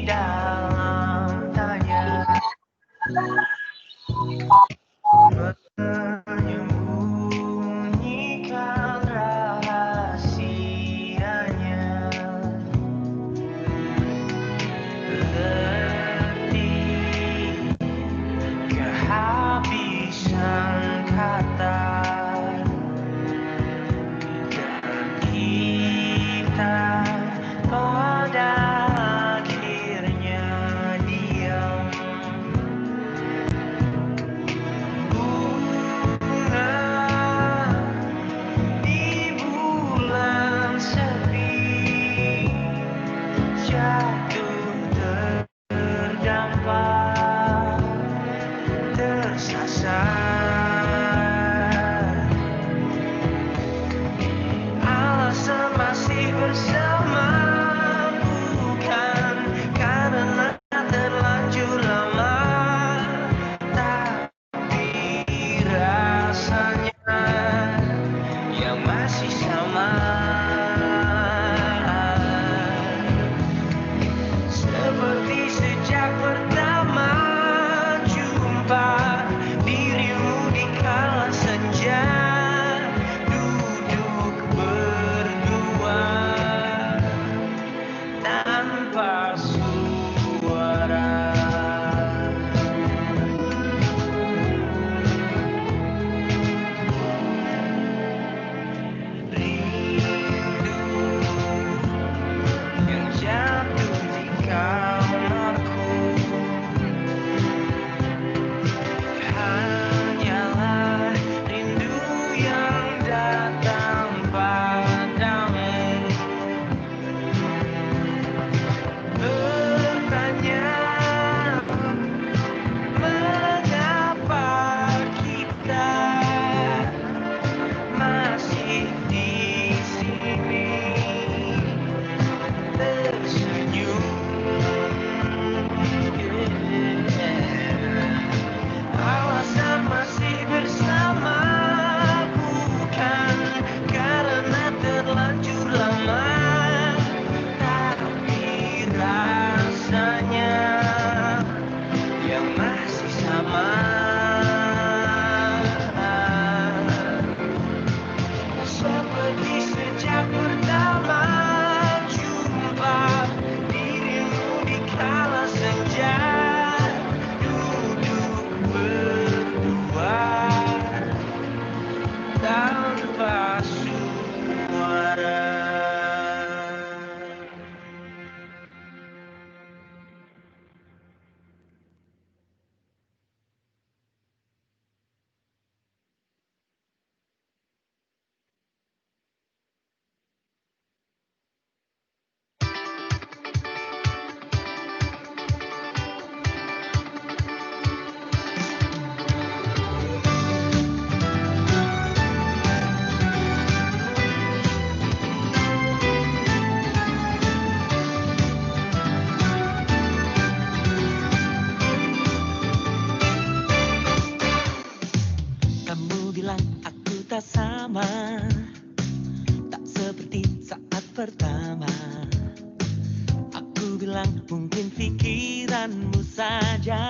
dalam tanya menyembunyikan rahasianya. Letih kehabisan kata dan kita pada akhirnya diam. Bunga di bulan sepi jatuh terdampar tersasar. Alasan masih bersama bukan karena terlanjur lama, tapi rasanya yang masih sama. Seperti sejak pertama jumpa dirimu di kala senja, duduk berdua tanpa suara. Rindu yang jatuh di kamarku hanyalah rindu yang datang padamu. Bertanya mengapa kita masih di sini tersenyum. Alasan masih bersama bukan karena terlanjur lama, tapi rasanya yang masih sama. Seperti sejak pertama jumpa dirimu di kala senja, duduk berdua tanpa suara. Kamu bilang aku tak sama, tak seperti saat pertama. Aku bilang mungkin pikiranmu saja.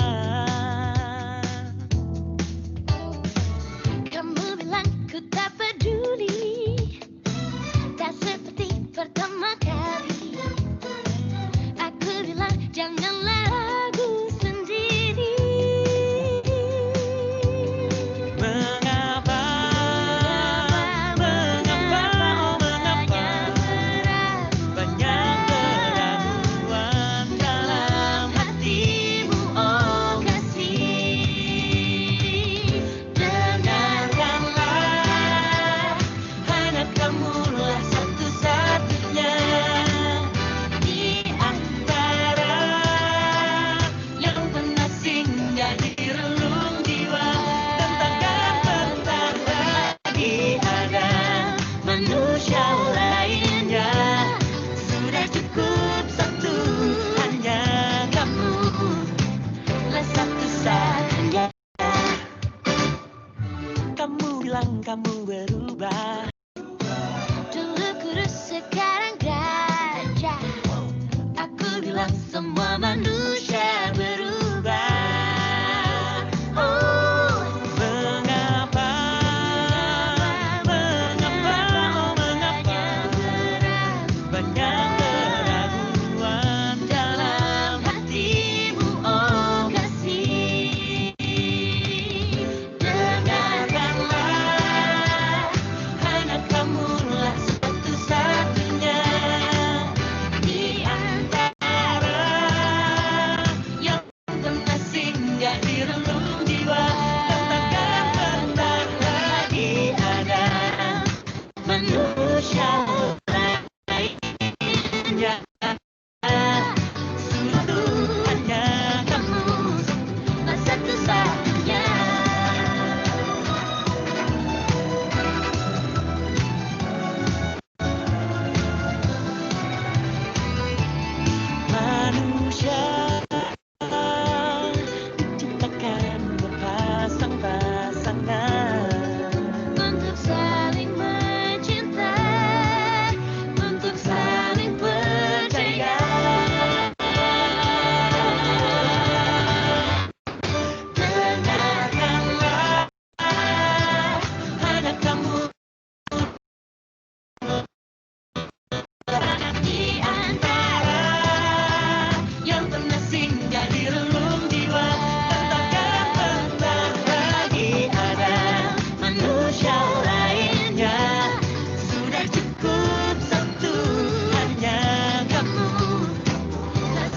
Kamu bilang ku tak peduli, tak seperti pertama kali. Aku bilang janganlah ragu sendiri. Mengapa, oh mengapa banyak keraguan dalam hatimu, oh kasih. Dengarkanlah, hanya kamulah satu-satunya di antara semua manusia berubah. Oh, Mengapa, oh mengapa banyak keraguan dalam hatimu, oh kasih. Dengarkanlah, hanya kamulah satu-satunya di antara yang pernah singgah di relung jiwa. Takkan pernah lagi ada manusia lainnya. Sudah hanya kamu satu-satunya. Manusia diciptakan berpasang-pasangan untuk saling mencinta, untuk saling percaya. Dengarkanlah, hanya kamu Di antara yang pernah singgah di relung jiwa. Takkan pernah lagi ada manusia lainnya. Sudah cukup satu, hanya kamu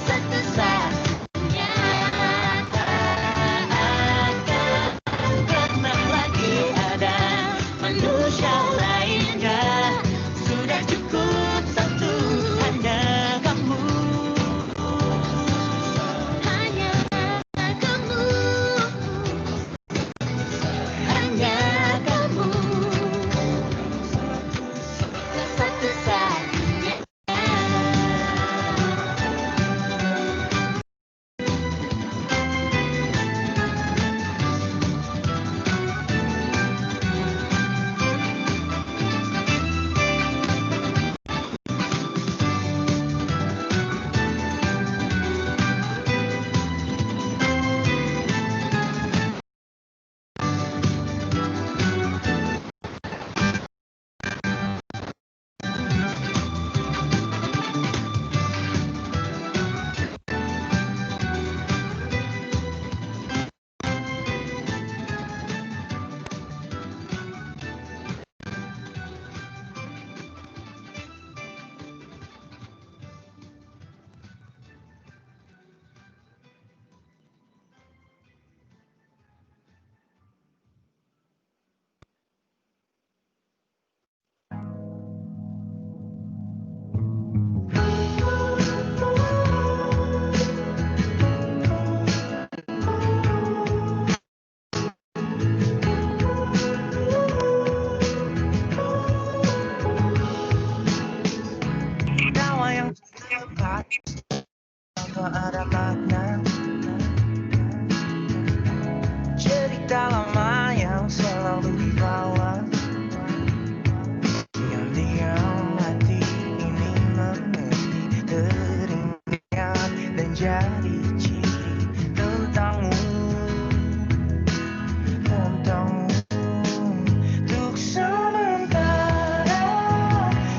satu-satunya. Takkan pernah lagi ada manusia lainnya. Sudah cukup satu, hanya kamu. Hanya kamu, hanya kamu, satu-satunya. Tawa yang tepat tanpa ada makna, cerita lama yang selalu dibawa. Diam-diam hati ini mengerti, teringat dan jadi ciri tentangmu, tentangmu. Untuk sementara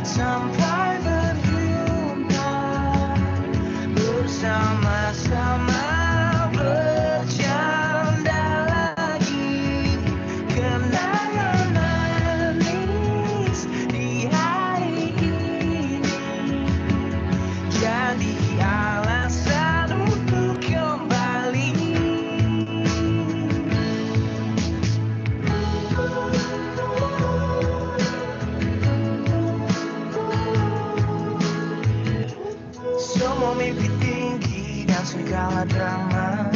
sampai berjumpa, bersama-sama bercanda lagi, kenangan manis di hari ini jadi alasan untuk kembali. Semua mimpi tinggi dan segala drama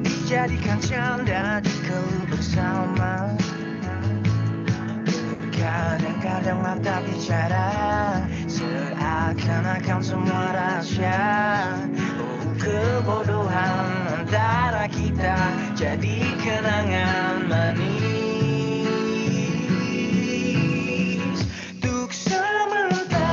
dijadikan canda jika bersama. Kadang-kadang mata bicara seakan-akan semua rahasia. Oh, kebodohan antara kita jadi kenangan manis. Untuk sementara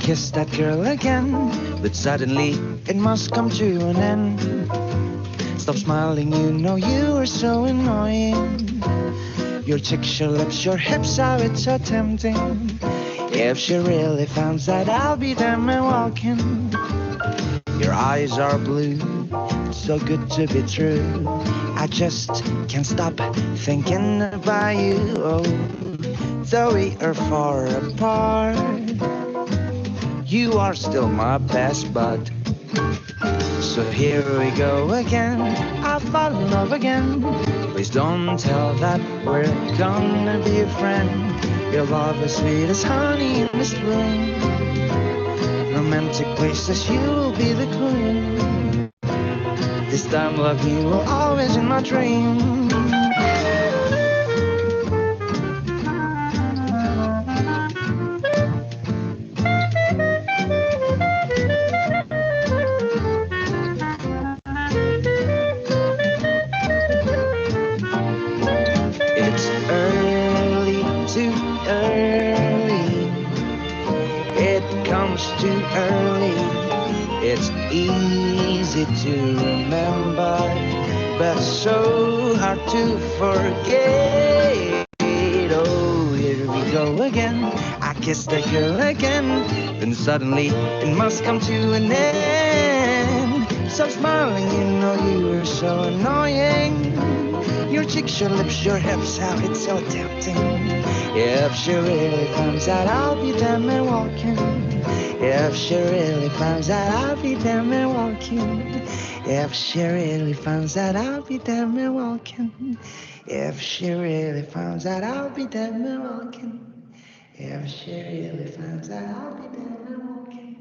kiss that girl again, but suddenly it must come to an end. Stop smiling, you know you are so annoying. Your cheeks, your lips, your hips, how it's so tempting. If she really finds that I'll be damn and walking. Your eyes are blue, it's so good to be true. I just can't stop thinking about you. Oh, though we are far apart, you are still my best bud. So here we go again, I fall in love again. Please don't tell that we're gonna be a friend. Your love is sweet as honey in the spring. Romantic places, you will be the queen. This time love you will always in my dream. It's early, too early. It comes too early. It's easy to remember, but so hard to forget. Oh, here we go again. I kiss that girl again. Then suddenly it must come to an end. Stop smiling, you know you are so annoying. Your cheeks, your lips, your hips, how it's so tempting. If she really finds out, I'll be damn and walking. If she really finds out, I'll be damn and walking. If she really finds out, I'll be damn and walking. If she really finds out, I'll be damn and walking. If she really finds out, I'll be damn and walking.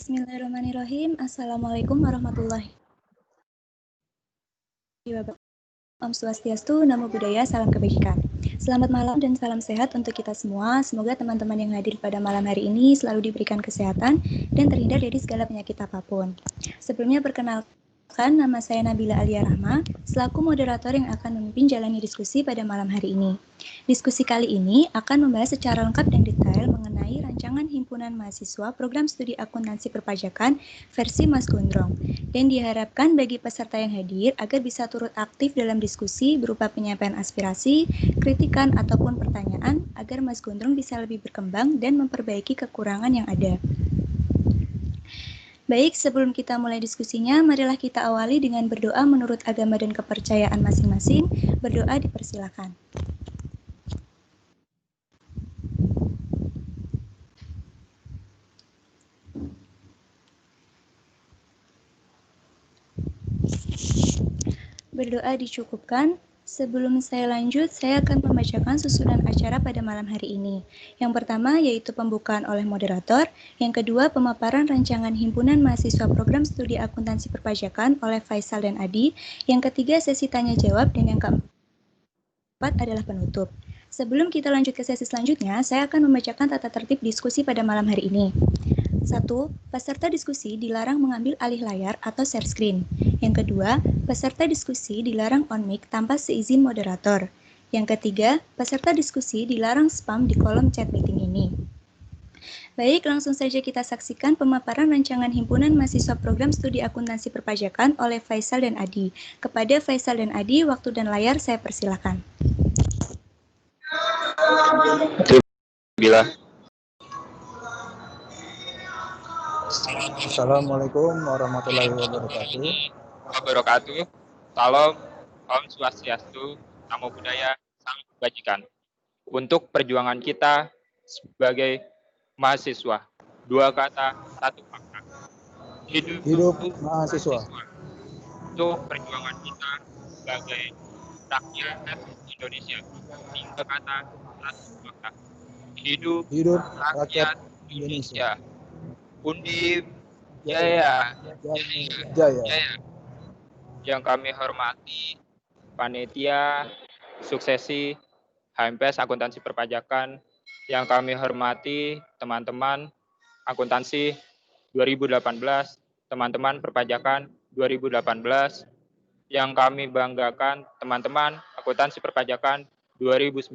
Bismillahirrahmanirrahim. Assalamualaikum warahmatullahi wabarakatuh. Om Swastiastu, Namo Buddhaya, salam kebajikan. Selamat malam dan salam sehat untuk kita semua. Semoga teman-teman yang hadir pada malam hari ini selalu diberikan kesehatan dan terhindar dari segala penyakit apapun. Sebelumnya perkenalkan, nama saya Nabila Alia Rahma, selaku moderator yang akan memimpin jalani diskusi pada malam hari ini. Diskusi kali ini akan membahas secara lengkap dan detail mengenai rancangan Rancangan Himpunan Mahasiswa Program Studi Akuntansi Perpajakan versi Mas Gondrong. Dan diharapkan bagi peserta yang hadir agar bisa turut aktif dalam diskusi berupa penyampaian aspirasi, kritikan, ataupun pertanyaan agar Mas Gondrong bisa lebih berkembang dan memperbaiki kekurangan yang ada. Baik, sebelum kita mulai diskusinya, marilah kita awali dengan berdoa menurut agama dan kepercayaan masing-masing. Berdoa dipersilakan. Berdoa dicukupkan. Sebelum saya lanjut, saya akan membacakan susunan acara pada malam hari ini. Yang pertama yaitu pembukaan oleh moderator, yang kedua pemaparan rancangan Himpunan Mahasiswa Program Studi Akuntansi Perpajakan oleh Faisal dan Adi, yang ketiga sesi tanya jawab, dan yang keempat adalah penutup. Sebelum kita lanjut ke sesi selanjutnya, saya akan membacakan tata tertib diskusi pada malam hari ini. 1. Peserta diskusi dilarang mengambil alih layar atau share screen. Yang kedua, peserta diskusi dilarang on mic tanpa seizin moderator. Yang ketiga, peserta diskusi dilarang spam di kolom chat meeting ini. Baik, langsung saja kita saksikan pemaparan rancangan Himpunan Mahasiswa Program Studi Akuntansi Perpajakan oleh Faisal dan Adi. Kepada Faisal dan Adi, waktu dan layar saya persilakan. Bila. Assalamualaikum warahmatullahi wabarakatuh. Salam, Om Swastiastu, Namo Buddhaya, Salam Kebajikan. Untuk perjuangan kita sebagai mahasiswa, 2 kata, 1 fakta. Hidup mahasiswa. Untuk perjuangan kita sebagai rakyat Indonesia, 3 kata, 1 fakta. Hidup rakyat Indonesia. Undip Jaya. Yang kami hormati panitia suksesi HMPS Akuntansi Perpajakan, yang kami hormati teman-teman akuntansi 2018, teman-teman perpajakan 2018, yang kami banggakan teman-teman akuntansi perpajakan 2019,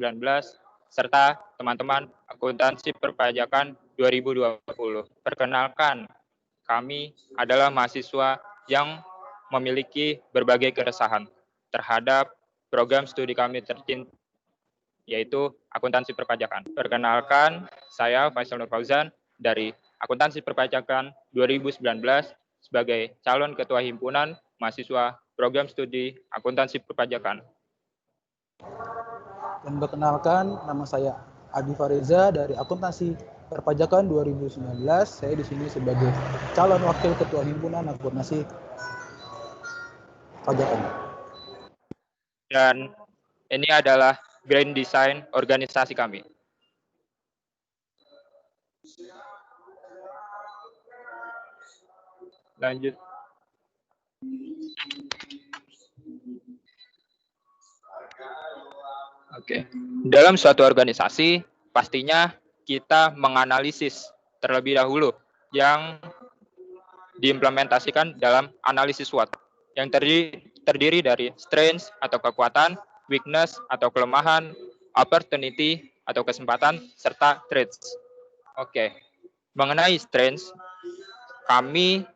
serta teman-teman akuntansi perpajakan 2020. Perkenalkan, kami adalah mahasiswa yang memiliki berbagai keresahan terhadap program studi kami tercinta, yaitu akuntansi perpajakan. Perkenalkan, saya Faisal Nur Fauzan dari Akuntansi Perpajakan 2019 sebagai calon ketua himpunan mahasiswa program studi akuntansi perpajakan. Dan perkenalkan, nama saya Adi Fariza dari Akuntansi Perpajakan 2019. Saya di sini sebagai calon wakil ketua himpunan akuntansi perpajakan. Dan ini adalah grand design organisasi kami. Lanjut. Oke. Dalam suatu organisasi, pastinya kita menganalisis terlebih dahulu yang diimplementasikan dalam analisis SWOT yang terdiri dari strengths atau kekuatan, weakness atau kelemahan, opportunity atau kesempatan, serta threats. Oke. Mengenai strengths, kami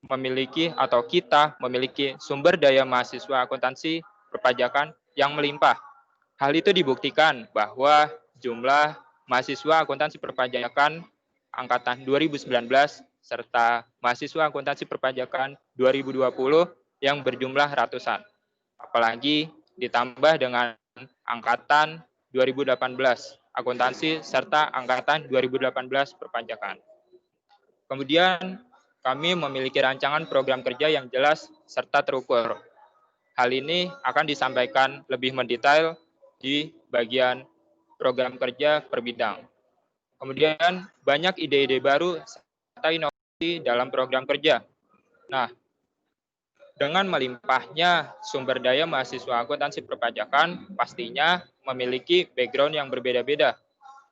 memiliki atau kita memiliki sumber daya mahasiswa akuntansi perpajakan yang melimpah. Hal itu dibuktikan bahwa jumlah mahasiswa akuntansi perpajakan angkatan 2019 serta mahasiswa akuntansi perpajakan 2020 yang berjumlah ratusan. Apalagi ditambah dengan angkatan 2018 akuntansi serta angkatan 2018 perpajakan. Kemudian kami memiliki rancangan program kerja yang jelas serta terukur. Hal ini akan disampaikan lebih mendetail di bagian program kerja per bidang. Kemudian banyak ide-ide baru serta inovasi dalam program kerja. Nah, dengan melimpahnya sumber daya mahasiswa akuntansi perpajakan, pastinya memiliki background yang berbeda-beda.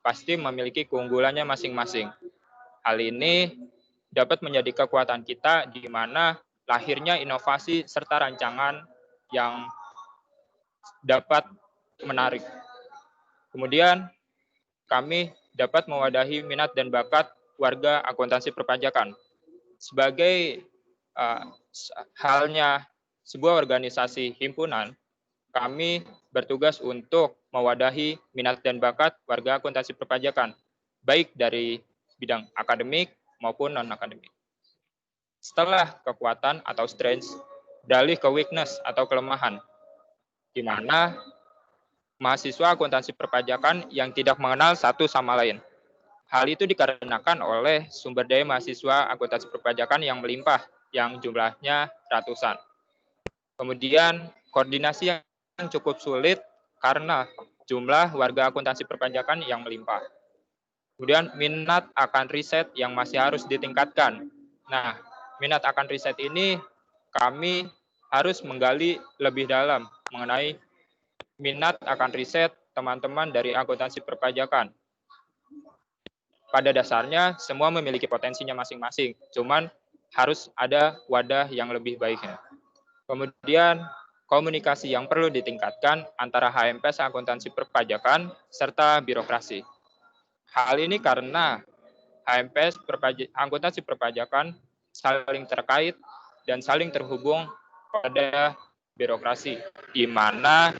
Pasti memiliki keunggulannya masing-masing. Hal ini dapat menjadi kekuatan kita di mana lahirnya inovasi serta rancangan yang dapat menarik. Kemudian kami dapat mewadahi minat dan bakat warga akuntansi perpajakan. Sebagai halnya sebuah organisasi himpunan, kami bertugas untuk mewadahi minat dan bakat warga akuntansi perpajakan, baik dari bidang akademik maupun non-akademik. Setelah kekuatan atau strength, beralih ke weakness atau kelemahan, di mana mahasiswa akuntansi perpajakan yang tidak mengenal satu sama lain. Hal itu dikarenakan oleh sumber daya mahasiswa akuntansi perpajakan yang melimpah, yang jumlahnya ratusan. Kemudian koordinasi yang cukup sulit karena jumlah warga akuntansi perpajakan yang melimpah. Kemudian minat akan riset yang masih harus ditingkatkan. Nah, minat akan riset ini kami harus menggali lebih dalam mengenai minat akan riset teman-teman dari akuntansi perpajakan. Pada dasarnya semua memiliki potensinya masing-masing, cuman harus ada wadah yang lebih baiknya. Kemudian komunikasi yang perlu ditingkatkan antara HMPS akuntansi perpajakan serta birokrasi. Hal ini karena HMPS akuntansi perpajakan saling terkait dan saling terhubung pada birokrasi, di mana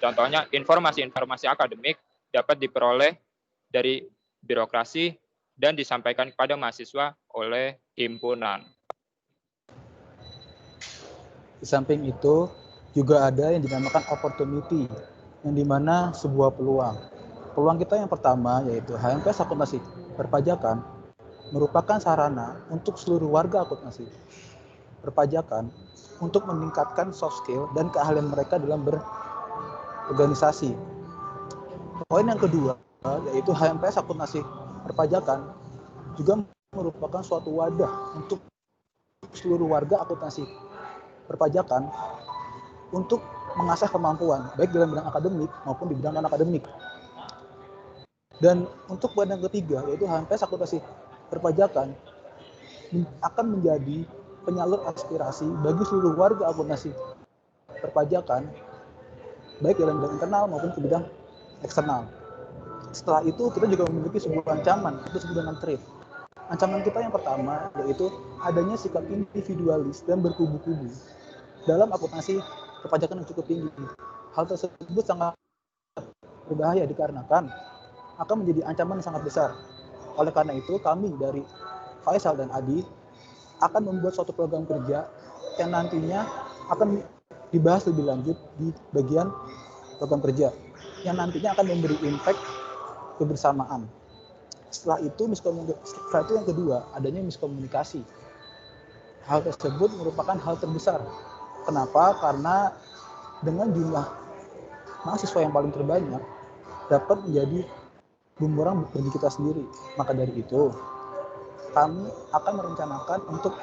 contohnya informasi-informasi akademik dapat diperoleh dari birokrasi dan disampaikan kepada mahasiswa oleh himpunan. Di samping itu, juga ada yang dinamakan opportunity, yang dimana sebuah peluang. Peluang kita yang pertama yaitu HMPS akuntansi perpajakan merupakan sarana untuk seluruh warga akuntansi perpajakan untuk meningkatkan soft skill dan keahlian mereka dalam berorganisasi. Poin yang kedua yaitu HMPS akuntansi perpajakan juga merupakan suatu wadah untuk seluruh warga akuntansi perpajakan untuk mengasah kemampuan baik dalam bidang akademik maupun di bidang non-akademik. Dan untuk poin yang ketiga yaitu HMPS akuntansi perpajakan akan menjadi penyalur aspirasi bagi seluruh warga akuntansi perpajakan baik dalam bidang internal maupun ke bidang eksternal. Setelah itu kita juga memiliki sebuah ancaman atau disebut dengan trait. Ancaman kita yang pertama yaitu adanya sikap individualis dan berkubu-kubu dalam akuntansi perpajakan yang cukup tinggi. Hal tersebut sangat berbahaya dikarenakan akan menjadi ancaman yang sangat besar. Oleh karena itu kami dari Faisal dan Adi akan membuat suatu program kerja yang nantinya akan dibahas lebih lanjut di bagian program kerja yang nantinya akan memberi impact kebersamaan. Setelah itu yang kedua adanya miskomunikasi. Hal tersebut merupakan hal terbesar. Kenapa? Karena dengan jumlah mahasiswa yang paling terbanyak dapat menjadi bumerang bagi kita sendiri. Maka dari itu kami akan merencanakan untuk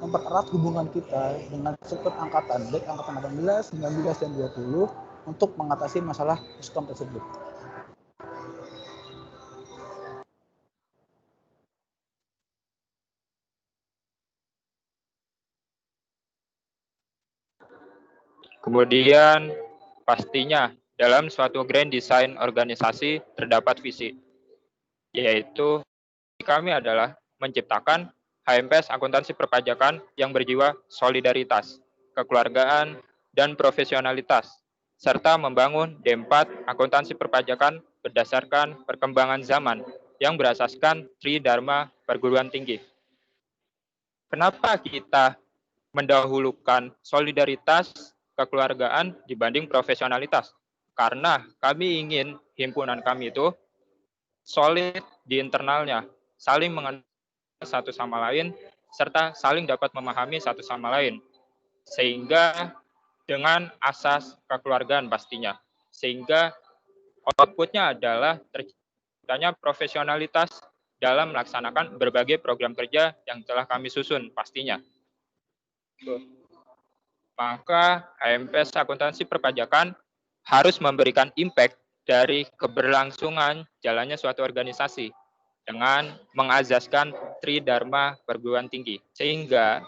mempererat hubungan kita dengan struktur angkatan, baik angkatan 18, 19, dan 20 untuk mengatasi masalah miskom tersebut. Kemudian pastinya dalam suatu grand design organisasi terdapat visi, yaitu kami adalah menciptakan HMPS akuntansi perpajakan yang berjiwa solidaritas, kekeluargaan, dan profesionalitas, serta membangun D4 akuntansi perpajakan berdasarkan perkembangan zaman yang berasaskan Tridharma perguruan tinggi. Kenapa kita mendahulukan solidaritas, kekeluargaan dibanding profesionalitas? Karena kami ingin himpunan kami itu solid di internalnya, saling mengenal satu sama lain, serta saling dapat memahami satu sama lain. Sehingga dengan asas kekeluargaan pastinya. Sehingga outputnya adalah terciptanya profesionalitas dalam melaksanakan berbagai program kerja yang telah kami susun pastinya. Maka HMPS akuntansi perpajakan harus memberikan impact dari keberlangsungan jalannya suatu organisasi dengan mengazaskan Tridharma perguruan tinggi. Sehingga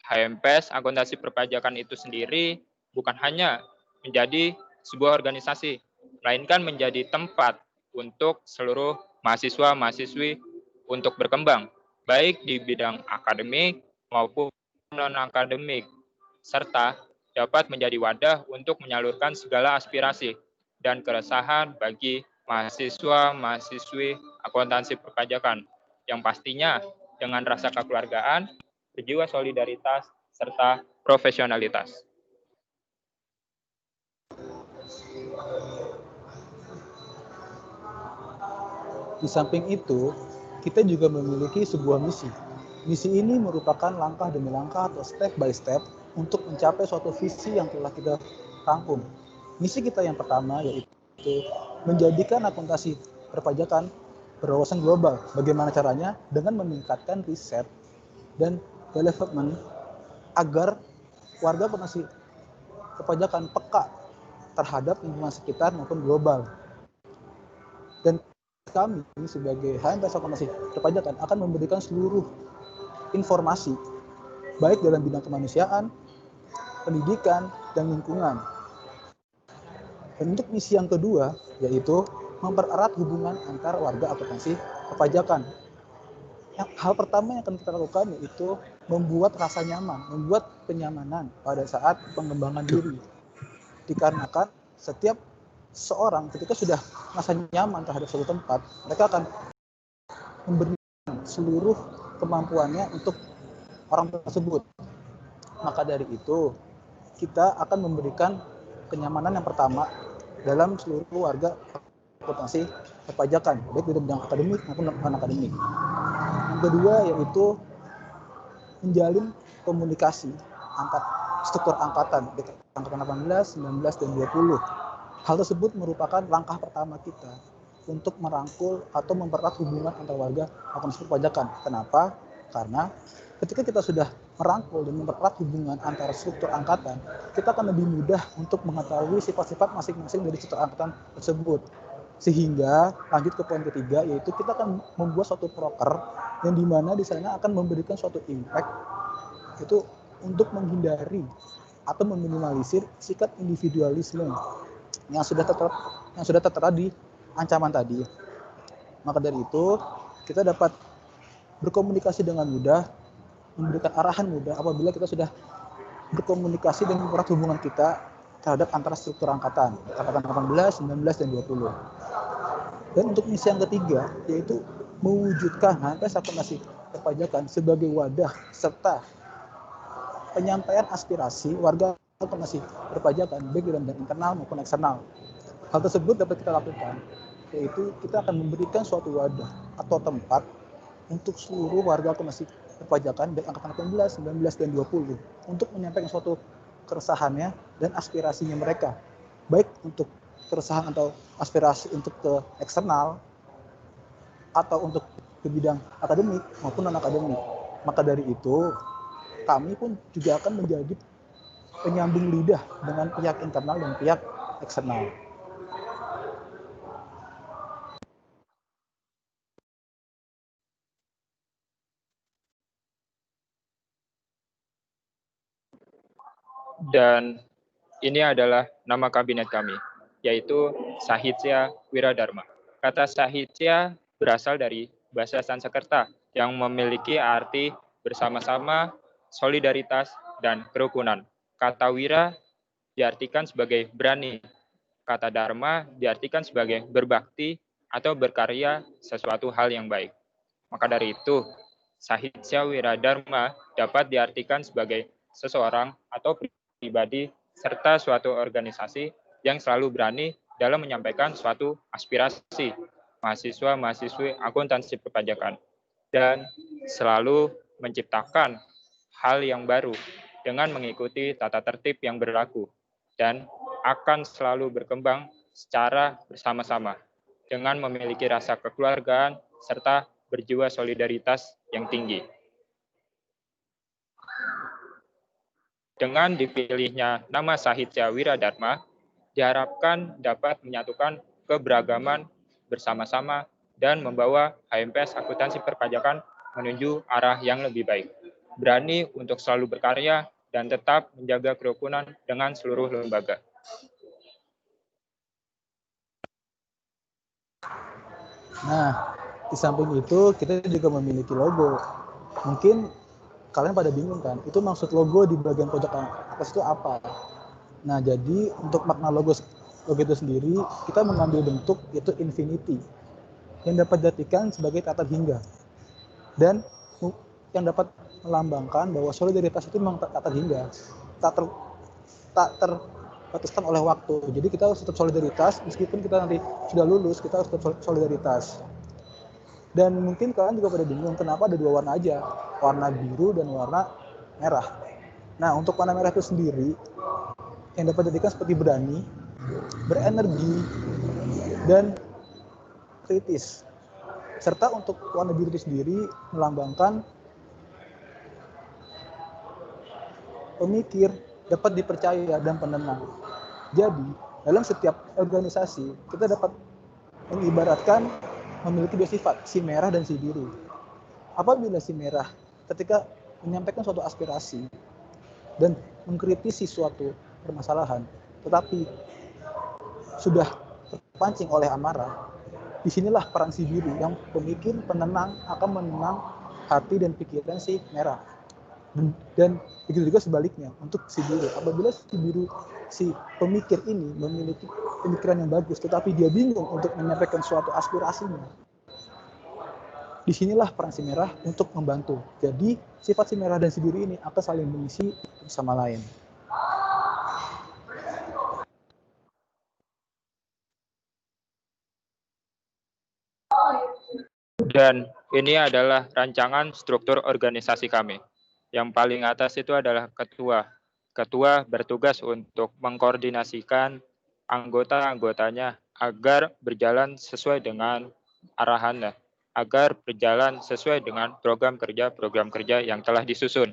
HMPS akuntansi perpajakan itu sendiri bukan hanya menjadi sebuah organisasi, melainkan menjadi tempat untuk seluruh mahasiswa-mahasiswi untuk berkembang, baik di bidang akademik maupun non-akademik, serta dapat menjadi wadah untuk menyalurkan segala aspirasi dan keresahan bagi mahasiswa-mahasiswi akuntansi perpajakan, yang pastinya dengan rasa kekeluargaan, berjiwa solidaritas, serta profesionalitas. Di samping itu, kita juga memiliki sebuah misi. Misi ini merupakan langkah demi langkah atau step by step untuk mencapai suatu visi yang telah kita rangkum. Misi kita yang pertama yaitu menjadikan akuntansi perpajakan berwawasan global. Bagaimana caranya? Dengan meningkatkan riset dan development agar warga akuntansi perpajakan peka terhadap lingkungan sekitar maupun global. Dan kami sebagai HMPS Akuntansi Perpajakan akan memberikan seluruh informasi baik dalam bidang kemanusiaan, pendidikan, dan lingkungan. Dan untuk misi yang kedua yaitu mempererat hubungan antar warga akuntansi perpajakan. Hal pertama yang akan kita lakukan yaitu membuat rasa nyaman, membuat kenyamanan pada saat pengembangan diri. Dikarenakan setiap seorang ketika sudah merasa nyaman terhadap suatu tempat, mereka akan memberikan seluruh kemampuannya untuk orang tersebut. Maka dari itu, kita akan memberikan kenyamanan yang pertama dalam seluruh warga akuntansi perpajakan, baik di bidang akademik maupun non-akademik. Yang kedua yaitu menjalin komunikasi antar struktur angkatan, angkatan 18, 19, dan 20. Hal tersebut merupakan langkah pertama kita untuk merangkul atau mempererat hubungan antar warga akuntansi perpajakan. Kenapa? Karena ketika kita sudah merangkul dan mempererat hubungan antara struktur angkatan, kita akan lebih mudah untuk mengetahui sifat-sifat masing-masing dari struktur angkatan tersebut. Sehingga lanjut ke poin ketiga, yaitu kita akan membuat suatu proker yang dimana di sana akan memberikan suatu impact itu untuk menghindari atau meminimalisir sikap individualisme yang sudah tertera di ancaman tadi. Maka dari itu, kita dapat berkomunikasi dengan mudah, memberikan arahan mudah apabila kita sudah berkomunikasi dan mempererat hubungan kita terhadap antara struktur angkatan 18, 19, dan 20. Dan untuk misi yang ketiga, yaitu mewujudkan HMPS Akuntansi Perpajakan sebagai wadah serta penyampaian aspirasi warga akuntansi perpajakan baik dalam dan internal maupun eksternal. Hal tersebut dapat kita lakukan, yaitu kita akan memberikan suatu wadah atau tempat untuk seluruh warga akuntansi perpajakan baik angkatan 18, 19, dan 20 untuk menyampaikan suatu keresahannya dan aspirasinya mereka, baik untuk keresahan atau aspirasi untuk ke eksternal atau untuk ke bidang akademik maupun non akademik. Maka dari itu, kami pun juga akan menjadi penyambung lidah dengan pihak internal dan pihak eksternal. Dan ini adalah nama kabinet kami, yaitu Sahitya Wiradharma. Kata Sahitya berasal dari bahasa Sanskerta yang memiliki arti bersama-sama, solidaritas, dan kerukunan. Kata Wira diartikan sebagai berani. Kata Dharma diartikan sebagai berbakti atau berkarya sesuatu hal yang baik. Maka dari itu, Sahitya Wiradharma dapat diartikan sebagai seseorang atau pribadi serta suatu organisasi yang selalu berani dalam menyampaikan suatu aspirasi mahasiswa-mahasiswi akuntansi perpajakan dan selalu menciptakan hal yang baru dengan mengikuti tata tertib yang berlaku dan akan selalu berkembang secara bersama-sama dengan memiliki rasa kekeluargaan serta berjiwa solidaritas yang tinggi. Dengan dipilihnya nama Sahitya Wiradharma, diharapkan dapat menyatukan keberagaman bersama-sama dan membawa HMPS Akuntansi Perpajakan menuju arah yang lebih baik. Berani untuk selalu berkarya dan tetap menjaga kerukunan dengan seluruh lembaga. Nah, Di samping itu, kita juga memiliki logo. Mungkin kalian pada bingung kan, itu maksud logo di bagian pojok atas itu apa? Nah, jadi untuk makna logo itu sendiri, kita mengambil bentuk yaitu infinity, yang dapat diartikan sebagai kata hingga. Dan yang dapat melambangkan bahwa solidaritas itu memang kata hingga, tak terbataskan oleh waktu. Jadi kita harus tetap solidaritas, meskipun kita nanti sudah lulus, kita harus tetap solidaritas. Dan mungkin kalian juga pada bingung kenapa ada dua warna aja, warna biru dan warna merah. Nah, untuk warna merah itu sendiri yang dapat dijadikan seperti berani, berenergi, dan kritis. Serta untuk warna biru itu sendiri melambangkan pemikir, dapat dipercaya, dan penenang. Jadi, dalam setiap organisasi, kita dapat mengibaratkan memiliki dua sifat, si merah dan si biru. Apabila si merah ketika menyampaikan suatu aspirasi dan mengkritisi suatu permasalahan, tetapi sudah terpancing oleh amarah, disinilah peran si biru yang pemikir, penenang, akan menenang hati dan pikiran si merah. Dan begitu juga sebaliknya untuk si biru. Apabila si biru, si pemikir ini memiliki pemikiran yang bagus, tetapi dia bingung untuk menyampaikan suatu aspirasinya, disinilah peran si merah untuk membantu. Jadi sifat si merah dan si biru ini akan saling mengisi bersama lain. Dan ini adalah rancangan struktur organisasi kami. Yang paling atas itu adalah ketua. Ketua bertugas untuk mengkoordinasikan anggota-anggotanya agar berjalan sesuai dengan arahannya, agar berjalan sesuai dengan program kerja yang telah disusun.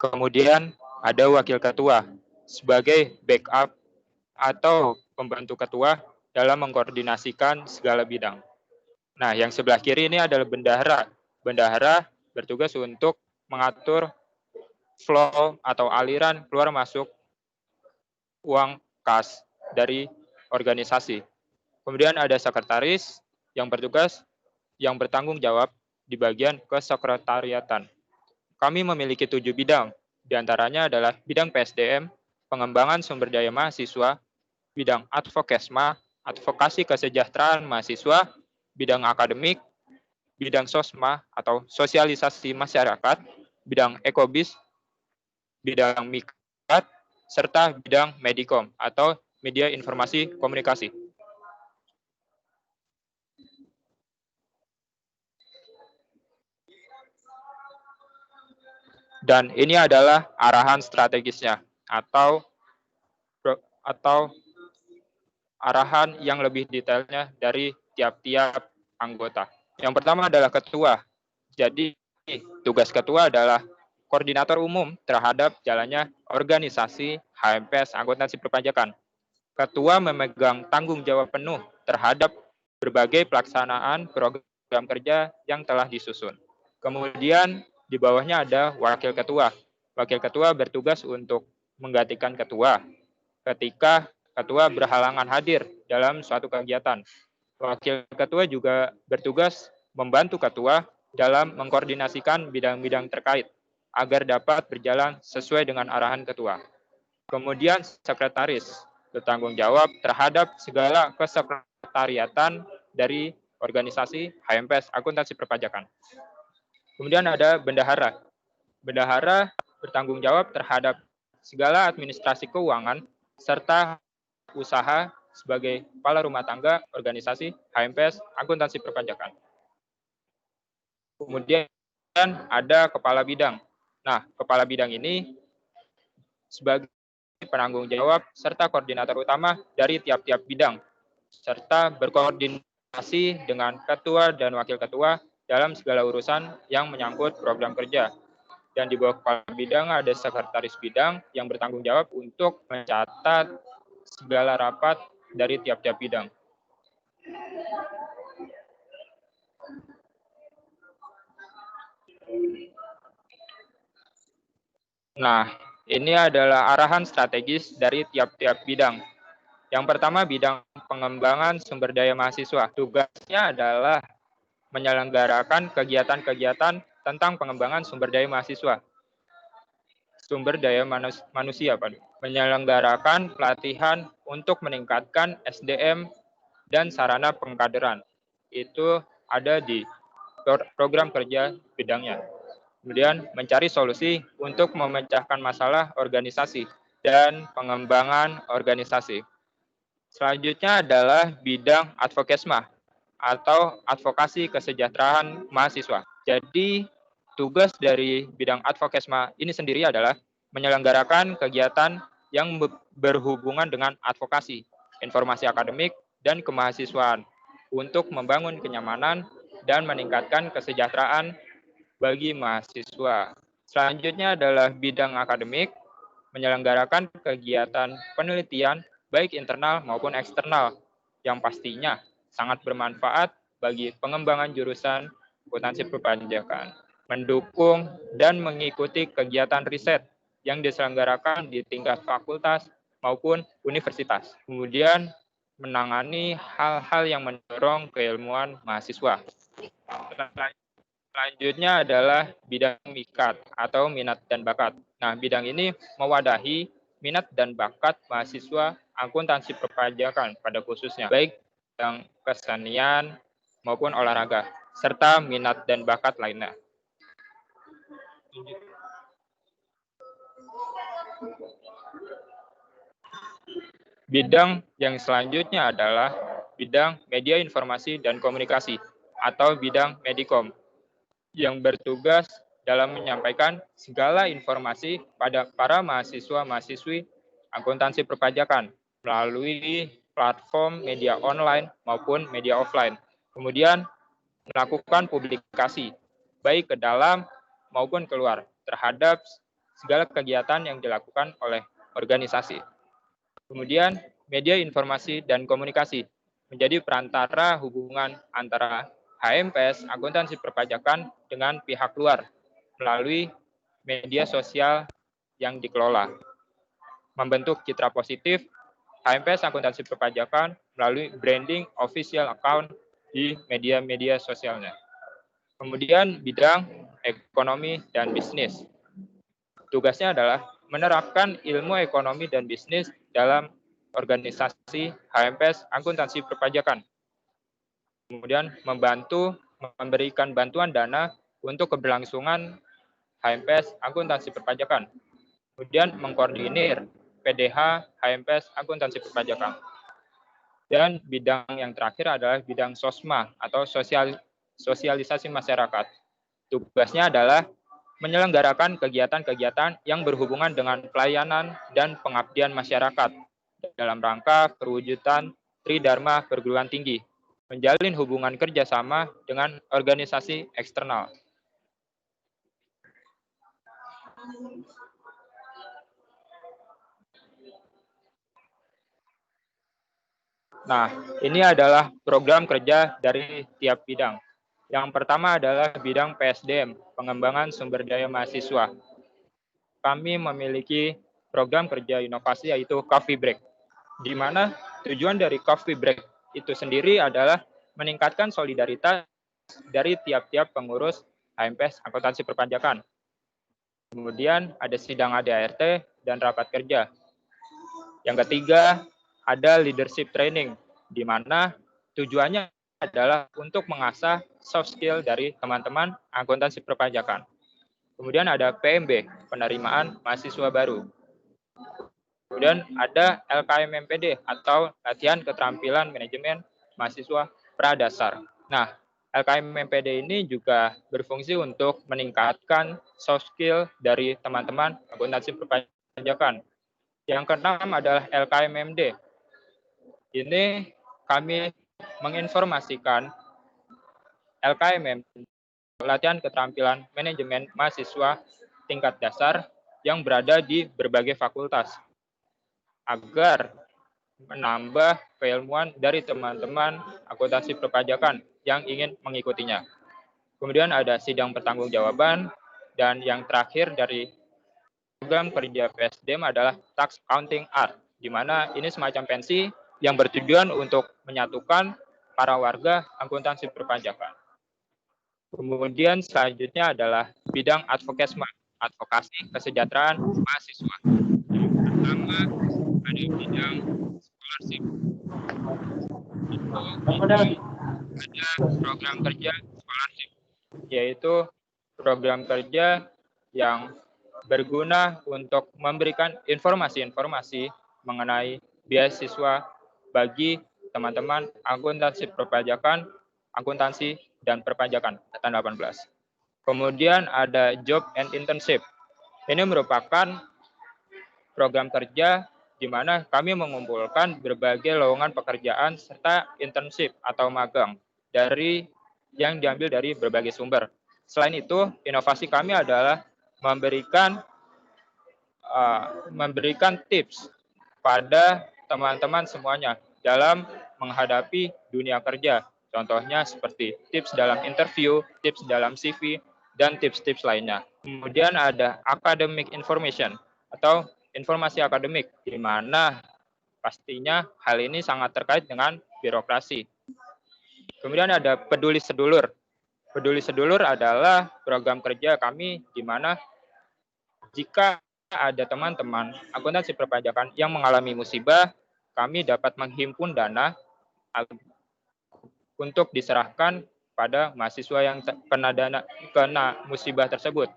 Kemudian ada wakil ketua sebagai backup atau pembantu ketua dalam mengkoordinasikan segala bidang. Nah, yang sebelah kiri ini adalah bendahara. Bendahara bertugas untuk mengatur flow atau aliran keluar masuk uang kas dari organisasi. Kemudian ada sekretaris yang bertugas, yang bertanggung jawab di bagian kesekretariatan. Kami memiliki 7 bidang, diantaranya adalah bidang PSDM, pengembangan sumber daya mahasiswa, bidang advokesma, advokasi kesejahteraan mahasiswa, bidang akademik, bidang sosma atau sosialisasi masyarakat, bidang ekobis, bidang mikat, serta bidang medikom atau media informasi komunikasi. Dan ini adalah arahan strategisnya atau arahan yang lebih detailnya dari tiap-tiap anggota. Yang pertama adalah ketua. Jadi tugas ketua adalah koordinator umum terhadap jalannya organisasi HMPS akuntansi perpajakan. Ketua memegang tanggung jawab penuh terhadap berbagai pelaksanaan program kerja yang telah disusun. Kemudian di bawahnya ada wakil ketua. Wakil ketua bertugas untuk menggantikan ketua ketika ketua berhalangan hadir dalam suatu kegiatan. Wakil ketua juga bertugas membantu ketua dalam mengkoordinasikan bidang-bidang terkait agar dapat berjalan sesuai dengan arahan ketua. Kemudian sekretaris bertanggung jawab terhadap segala kesekretariatan dari organisasi HMPS akuntansi perpajakan. Kemudian ada bendahara. Bendahara bertanggung jawab terhadap segala administrasi keuangan serta usaha sebagai kepala rumah tangga organisasi HMPS akuntansi perpajakan. Kemudian ada kepala bidang. Nah, kepala bidang ini sebagai penanggung jawab serta koordinator utama dari tiap-tiap bidang, serta berkoordinasi dengan ketua dan wakil ketua dalam segala urusan yang menyangkut program kerja. Dan di bawah kepala bidang ada sekretaris bidang yang bertanggung jawab untuk mencatat segala rapat dari tiap-tiap bidang. Nah, ini adalah arahan strategis dari tiap-tiap bidang. Yang pertama, bidang pengembangan sumber daya mahasiswa. Tugasnya adalah menyelenggarakan kegiatan-kegiatan tentang pengembangan sumber daya mahasiswa. Sumber daya manusia, menyelenggarakan pelatihan untuk meningkatkan SDM dan sarana pengkaderan. Itu ada di program kerja bidangnya. Kemudian mencari solusi untuk memecahkan masalah organisasi dan pengembangan organisasi. Selanjutnya adalah bidang advokesma atau advokasi kesejahteraan mahasiswa. Jadi tugas dari bidang advokesma ini sendiri adalah menyelenggarakan kegiatan yang berhubungan dengan advokasi, informasi akademik, dan kemahasiswaan untuk membangun kenyamanan dan meningkatkan kesejahteraan bagi mahasiswa. Selanjutnya adalah bidang akademik, menyelenggarakan kegiatan penelitian baik internal maupun eksternal yang pastinya sangat bermanfaat bagi pengembangan jurusan akuntansi perpajakan, mendukung dan mengikuti kegiatan riset yang diselenggarakan di tingkat fakultas maupun universitas. Kemudian menangani hal-hal yang mendorong keilmuan mahasiswa. Selanjutnya adalah bidang mikat atau minat dan bakat. Nah, bidang ini mewadahi minat dan bakat mahasiswa akuntansi perpajakan pada khususnya, baik bidang kesenian maupun olahraga, serta minat dan bakat lainnya. Bidang yang selanjutnya adalah bidang media informasi dan komunikasi atau bidang Medikom yang bertugas dalam menyampaikan segala informasi pada para mahasiswa-mahasiswi akuntansi perpajakan melalui platform media online maupun media offline. Kemudian melakukan publikasi baik ke dalam maupun keluar terhadap segala kegiatan yang dilakukan oleh organisasi. Kemudian, media informasi dan komunikasi menjadi perantara hubungan antara HMPS akuntansi perpajakan dengan pihak luar melalui media sosial yang dikelola. Membentuk citra positif HMPS akuntansi perpajakan melalui branding official account di media-media sosialnya. Kemudian, bidang ekonomi dan bisnis. Tugasnya adalah menerapkan ilmu ekonomi dan bisnis dalam organisasi HMPS akuntansi perpajakan. Kemudian membantu memberikan bantuan dana untuk keberlangsungan HMPS akuntansi perpajakan. Kemudian mengkoordinir PDH HMPS akuntansi perpajakan. Dan bidang yang terakhir adalah bidang sosma atau sosialisasi masyarakat. Tugasnya adalah menyelenggarakan kegiatan-kegiatan yang berhubungan dengan pelayanan dan pengabdian masyarakat dalam rangka perwujudan Tridharma perguruan tinggi, menjalin hubungan kerjasama dengan organisasi eksternal. Nah, ini adalah program kerja dari tiap bidang. Yang pertama adalah bidang PSDM, pengembangan sumber daya mahasiswa. Kami memiliki program kerja inovasi yaitu Coffee Break, di mana tujuan dari Coffee Break itu sendiri adalah meningkatkan solidaritas dari tiap-tiap pengurus HMPS akuntansi perpajakan. Kemudian ada sidang ADART dan rapat kerja. Yang ketiga, ada leadership training, di mana tujuannya adalah untuk mengasah soft skill dari teman-teman akuntansi perpajakan. Kemudian ada PMB, penerimaan mahasiswa baru. Kemudian ada LKMMPD atau latihan keterampilan manajemen mahasiswa pradasar. Nah, LKMMPD ini juga berfungsi untuk meningkatkan soft skill dari teman-teman akuntansi perpajakan. Yang keenam adalah LKMMD. Ini kami menginformasikan LKMM, latihan keterampilan manajemen mahasiswa tingkat dasar yang berada di berbagai fakultas, agar menambah keilmuan dari teman-teman akuntansi perpajakan yang ingin mengikutinya. Kemudian ada sidang pertanggungjawaban, dan yang terakhir dari program kerja PSDM adalah Tax Counting Art, di mana ini semacam pensi yang bertujuan untuk menyatukan para warga akuntansi perpajakan. Kemudian selanjutnya adalah bidang advokasi kesejahteraan mahasiswa. Yang pertama ada bidang scholarship. Itu ada program kerja scholarship, yaitu program kerja yang berguna untuk memberikan informasi-informasi mengenai beasiswa bagi teman-teman akuntansi dan perpajakan angkatan 18. Kemudian ada job and internship. Ini merupakan program kerja di mana kami mengumpulkan berbagai lowongan pekerjaan serta internship atau magang yang diambil dari berbagai sumber. Selain itu, inovasi kami adalah memberikan tips pada teman-teman semuanya dalam menghadapi dunia kerja. Contohnya seperti tips dalam interview, tips dalam CV, dan tips-tips lainnya. Kemudian ada academic information atau informasi akademik, di mana pastinya hal ini sangat terkait dengan birokrasi. Kemudian ada peduli sedulur. Peduli sedulur adalah program kerja kami di mana jika ada teman-teman akuntansi perpajakan yang mengalami musibah, kami dapat menghimpun dana untuk diserahkan pada mahasiswa yang kena musibah tersebut,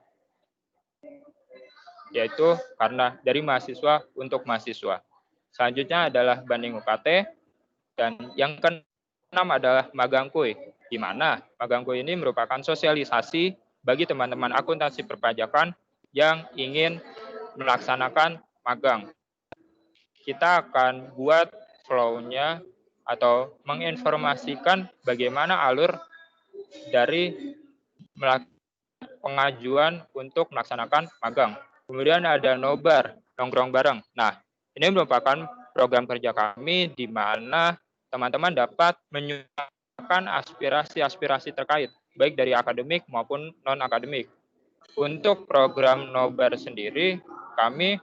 yaitu karena dari mahasiswa untuk mahasiswa. Selanjutnya adalah banding UKT, dan yang keenam adalah magang kuy, di mana magang kuy ini merupakan sosialisasi bagi teman-teman akuntansi perpajakan yang ingin melaksanakan magang. Kita akan buat flow-nya atau menginformasikan bagaimana alur dari pengajuan untuk melaksanakan magang. Kemudian ada nobar, nongkrong bareng. Nah, ini merupakan program kerja kami di mana teman-teman dapat menyuarakan aspirasi-aspirasi terkait, baik dari akademik maupun non-akademik. Untuk program nobar sendiri, kami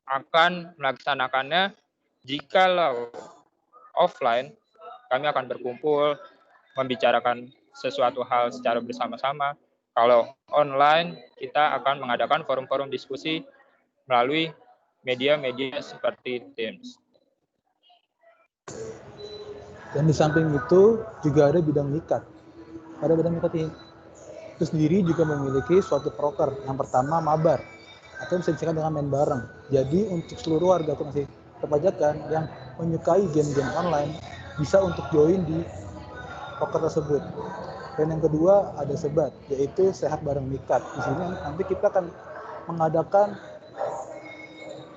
akan melaksanakannya jikalau offline, kami akan berkumpul, membicarakan sesuatu hal secara bersama-sama. Kalau online, kita akan mengadakan forum-forum diskusi melalui media-media seperti Teams. Dan di samping itu juga ada bidang mikat. Pada bidang mikat ini itu sendiri juga memiliki suatu proker. Yang pertama mabar, atau bisa disingkat dengan main bareng. Jadi untuk seluruh warga akuntansi perpajakan yang menyukai game-game online bisa untuk join di proker tersebut. Dan yang kedua ada sebat, yaitu sehat bareng mikat. Di sini nanti kita akan mengadakan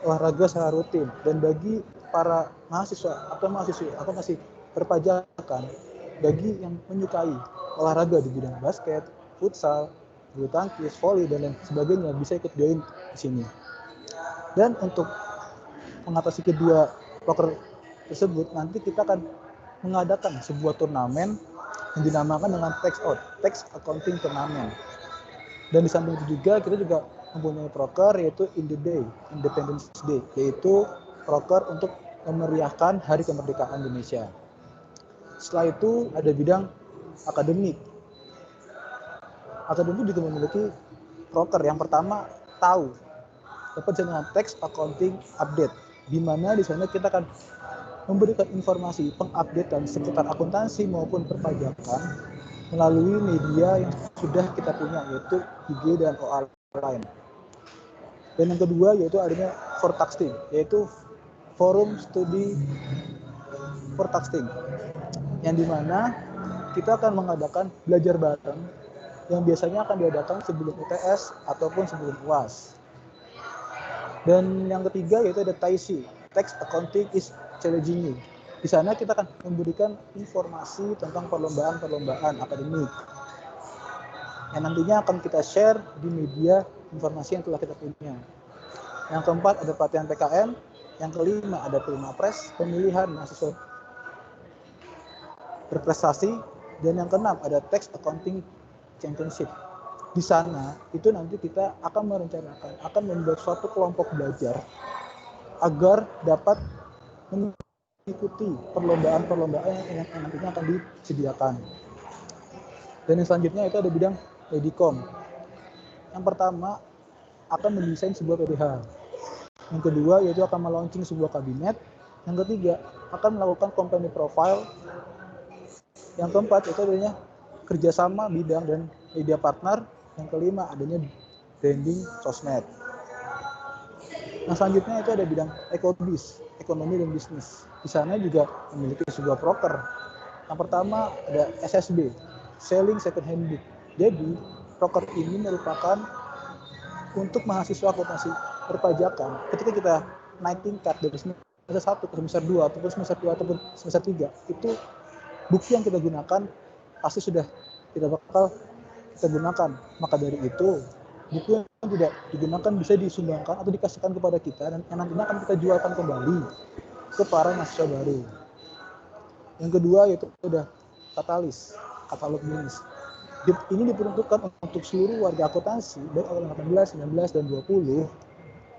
olahraga secara rutin, dan bagi para mahasiswa atau mahasiswi akuntansi perpajakan, bagi yang menyukai olahraga di bidang basket, futsal, bulu tangkis, voli, dan lain sebagainya bisa ikut join di sini. Dan untuk mengatasi kedua proker tersebut, nanti kita akan mengadakan sebuah turnamen yang dinamakan dengan Tax Accounting Turnamen. Dan di samping itu juga kita juga mempunyai proker yaitu Independence Day, yaitu proker untuk memeriahkan Hari Kemerdekaan Indonesia. Setelah itu ada bidang akademik. Akademik juga memiliki proker. Yang pertama tahu, dapat dengan Tax Accounting Update, di mana di sana kita akan memberikan informasi pengupdatean seputar akuntansi maupun perpajakan melalui media yang sudah kita punya, yaitu IG dan OA lain. Dan yang kedua yaitu adanya Fortaxting, yaitu Forum Studi Fortaxting, yang dimana kita akan mengadakan belajar bareng yang biasanya akan diadakan sebelum UTS ataupun sebelum UAS. Dan yang ketiga yaitu ada TAISI, Tax Accounting is Challenging You. Di sana kita akan memberikan informasi tentang perlombaan-perlombaan akademik yang nantinya akan kita share di media informasi yang telah kita punya. Yang keempat ada pelatihan PKM, yang kelima ada Pilmapres, pemilihan mahasiswa berprestasi, dan yang keenam ada Tax Accounting Championship. Di sana itu nanti kita akan merencanakan, akan membuat suatu kelompok belajar agar dapat mengikuti perlombaan-perlombaan yang nantinya akan disediakan. Dan yang selanjutnya itu ada bidang Edicom. Yang pertama akan mendesain sebuah PDH. Yang kedua yaitu akan melaunching sebuah kabinet. Yang ketiga akan melakukan company profile. Yang keempat itu adanya kerjasama bidang dan media partner. Yang kelima adanya branding sosmed. Nah selanjutnya itu ada bidang ekobis, ekonomi dan bisnis. Di sana juga memiliki sebuah broker. Yang pertama ada SSB, Selling Second Hand Book. Jadi broker ini merupakan untuk mahasiswa akuntansi perpajakan. Ketika kita naik tingkat dari semester 1 ke semester 2 ataupun semester 2 ataupun semester 3, itu buku yang kita gunakan pasti sudah tidak bakal kita gunakan. Maka dari itu buku yang tidak digunakan bisa disumbangkan atau dikasihkan kepada kita dan yang nantinya akan kita jualkan kembali ke para mahasiswa baru. Yang kedua yaitu udah katalis, katalog bisnis. Ini diperuntukkan untuk seluruh warga akuntansi baik angkatan 18, 19 dan 20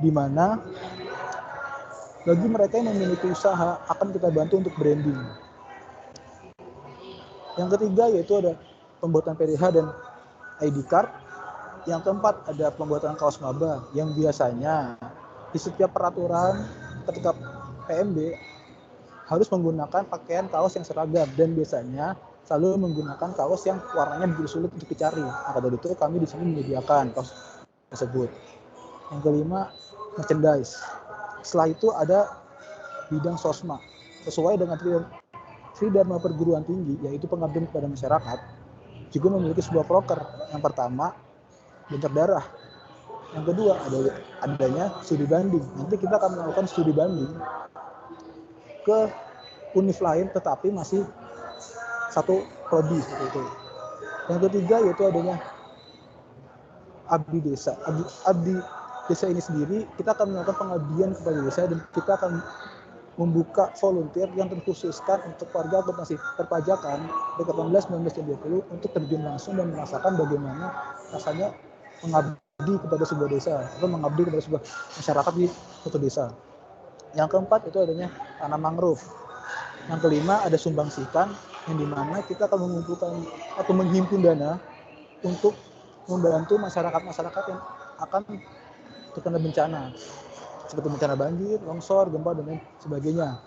di mana bagi mereka yang memiliki usaha akan kita bantu untuk branding. Yang ketiga yaitu ada pembuatan PDH dan ID card. Yang keempat ada pembuatan kaos maba yang biasanya di setiap peraturan ketika PMB harus menggunakan pakaian kaos yang seragam dan biasanya selalu menggunakan kaos yang warnanya begitu sulit untuk dicari. Maka dari itu kami di sini menyediakan kaos tersebut. Yang kelima merchandise. Setelah itu ada bidang sosma sesuai dengan Tridharma Perguruan Tinggi yaitu pengabdian kepada masyarakat juga memiliki sebuah proker. Yang pertama donor darah. Yang kedua adanya studi banding. Nanti kita akan melakukan studi banding ke univ lain tetapi masih satu prodi seperti itu. Yang ketiga yaitu adanya abdi desa. Abdi desa ini sendiri kita akan melakukan pengabdian kepada desa dan kita akan membuka volunteer yang terkhususkan untuk warga akuntansi perpajakan dari 18, 19, dan 20 untuk terjun langsung dan merasakan bagaimana rasanya mengabdi kepada sebuah desa atau mengabdi kepada sebuah masyarakat di suatu desa. Yang keempat itu adanya tanam mangrove. Yang kelima ada sumbangsikan yang dimana kita akan mengumpulkan atau menghimpun dana untuk membantu masyarakat-masyarakat yang akan terkena bencana seperti bencana banjir, longsor, gempa dan lain sebagainya.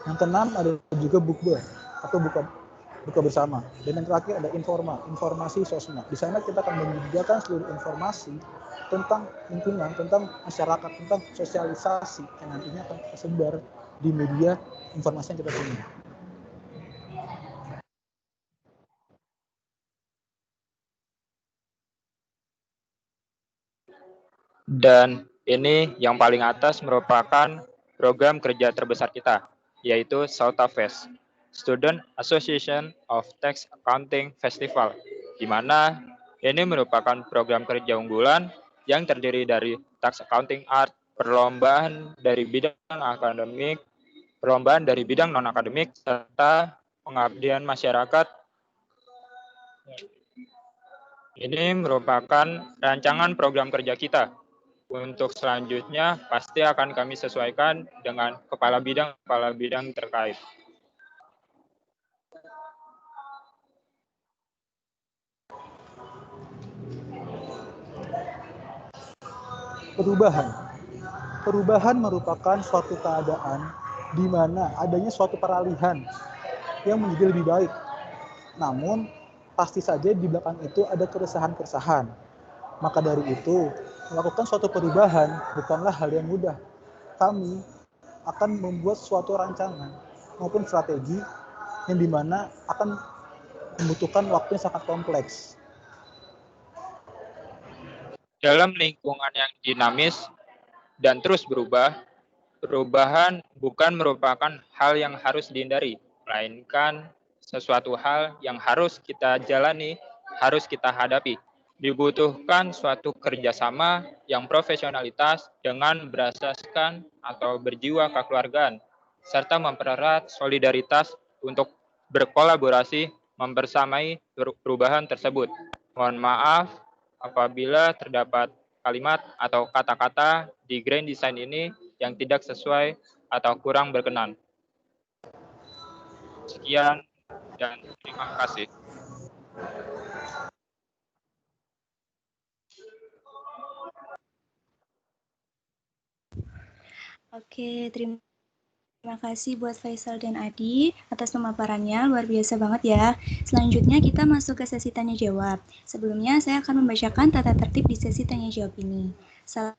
Yang keenam ada juga bukber atau buka bersama. Dan yang terakhir ada informasi sosmed. Di sana kita akan menyediakan seluruh informasi tentang lingkungan, tentang masyarakat, tentang sosialisasi yang nantinya akan tersebar di media informasi yang kita punya. Dan ini yang paling atas merupakan program kerja terbesar kita, yaitu SAUTAFEST, Student Association of Tax Accounting Festival, di mana ini merupakan program kerja unggulan yang terdiri dari Tax Accounting Art, perlombaan dari bidang akademik, perlombaan dari bidang non-akademik, serta pengabdian masyarakat. Ini merupakan rancangan program kerja kita. Untuk selanjutnya pasti akan kami sesuaikan dengan kepala bidang terkait. Perubahan merupakan suatu keadaan di mana adanya suatu peralihan yang menjadi lebih baik. Namun pasti saja di belakang itu ada keresahan-keresahan. Maka dari itu, melakukan suatu perubahan bukanlah hal yang mudah. Kami akan membuat suatu rancangan maupun strategi yang dimana akan membutuhkan waktu yang sangat kompleks. Dalam lingkungan yang dinamis dan terus berubah, perubahan bukan merupakan hal yang harus dihindari, melainkan sesuatu hal yang harus kita jalani, harus kita hadapi. Dibutuhkan suatu kerjasama yang profesionalitas dengan berasaskan atau berjiwa kekeluargaan, serta mempererat solidaritas untuk berkolaborasi membersamai perubahan tersebut. Mohon maaf apabila terdapat kalimat atau kata-kata di grand design ini yang tidak sesuai atau kurang berkenan. Sekian dan terima kasih. Oke, terima kasih buat Faisal dan Adi atas pemaparannya, luar biasa banget ya. Selanjutnya kita masuk ke sesi tanya jawab. Sebelumnya saya akan membacakan tata tertib di sesi tanya jawab ini. 1.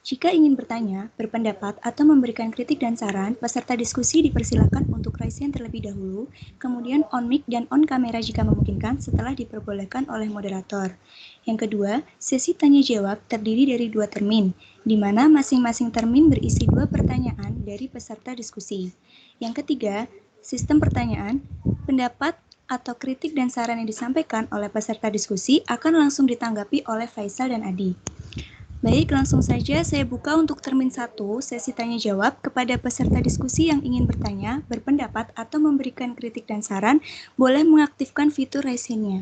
Jika ingin bertanya, berpendapat, atau memberikan kritik dan saran, peserta diskusi dipersilakan untuk raise hand terlebih dahulu, kemudian on mic dan on kamera jika memungkinkan setelah diperbolehkan oleh moderator. Yang kedua, sesi tanya jawab terdiri dari 2 termin, di mana masing-masing termin berisi 2 pertanyaan dari peserta diskusi. Yang ketiga, sistem pertanyaan, pendapat atau kritik dan saran yang disampaikan oleh peserta diskusi akan langsung ditanggapi oleh Faisal dan Adi. Baik, langsung saja saya buka untuk termin 1, sesi tanya jawab kepada peserta diskusi yang ingin bertanya, berpendapat, atau memberikan kritik dan saran, boleh mengaktifkan fitur raise hand-nya.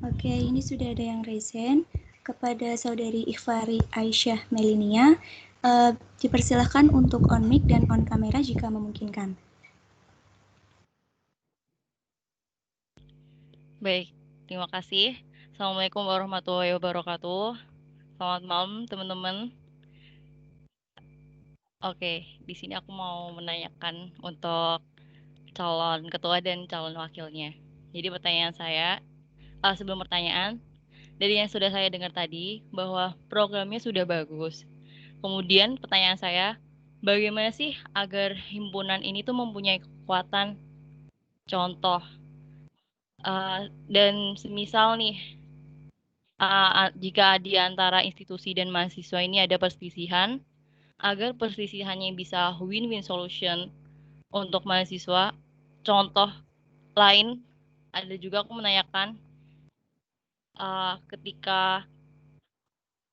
Oke, ini sudah ada yang raise hand. Kepada saudari Ikhfari Aisyah Melinia, dipersilahkan untuk on mic dan on kamera jika memungkinkan. Baik, terima kasih. Assalamualaikum warahmatullahi wabarakatuh. Selamat malam, teman-teman. Oke, di sini aku mau menanyakan untuk calon ketua dan calon wakilnya. Jadi pertanyaan saya, sebelum pertanyaan, dari yang sudah saya dengar tadi, bahwa programnya sudah bagus. Kemudian pertanyaan saya, bagaimana sih agar himpunan ini tuh mempunyai kekuatan? Contoh, dan semisal nih, jika di antara institusi dan mahasiswa ini ada perselisihan, agar perselisihannya bisa win-win solution untuk mahasiswa. Contoh lain, ada juga aku menanyakan, ketika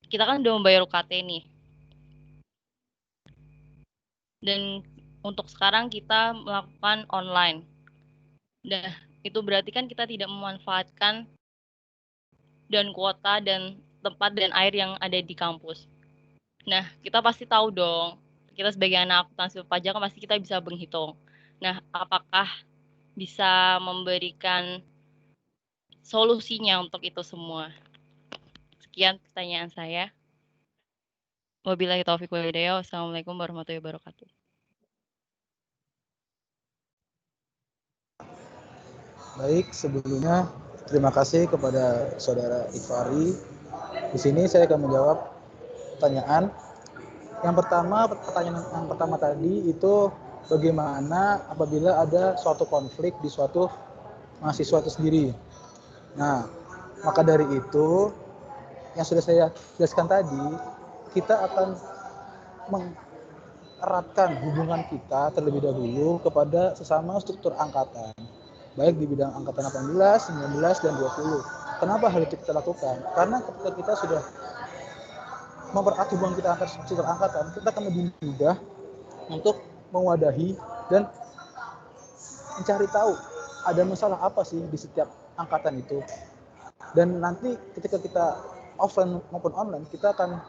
kita kan udah membayar UKT nih, dan untuk sekarang kita melakukan online. Nah, itu berarti kan kita tidak memanfaatkan dan kuota dan tempat dan air yang ada di kampus. Nah, kita pasti tahu dong, kita sebagai anak akuntansi pajak kan pasti kita bisa menghitung. Nah, apakah bisa memberikan solusinya untuk itu semua? Sekian pertanyaan saya. Wabillahi taufiq wal hidayah. Wassalamualaikum warahmatullahi wabarakatuh. Baik, sebelumnya terima kasih kepada saudara Ikhfari. Di sini saya akan menjawab pertanyaan. Yang pertama tadi itu bagaimana apabila ada suatu konflik di suatu mahasiswa itu sendiri. Nah, maka dari itu yang sudah saya jelaskan tadi, kita akan mengeratkan hubungan kita terlebih dahulu kepada sesama struktur angkatan, baik di bidang angkatan 18, 19, dan 20. Kenapa hal itu kita lakukan? Karena ketika kita sudah mempererat hubungan kita antar struktur angkatan, kita akan lebih mudah untuk mewadahi dan mencari tahu ada masalah apa sih di setiap angkatan itu. Dan nanti ketika kita offline maupun online, kita akan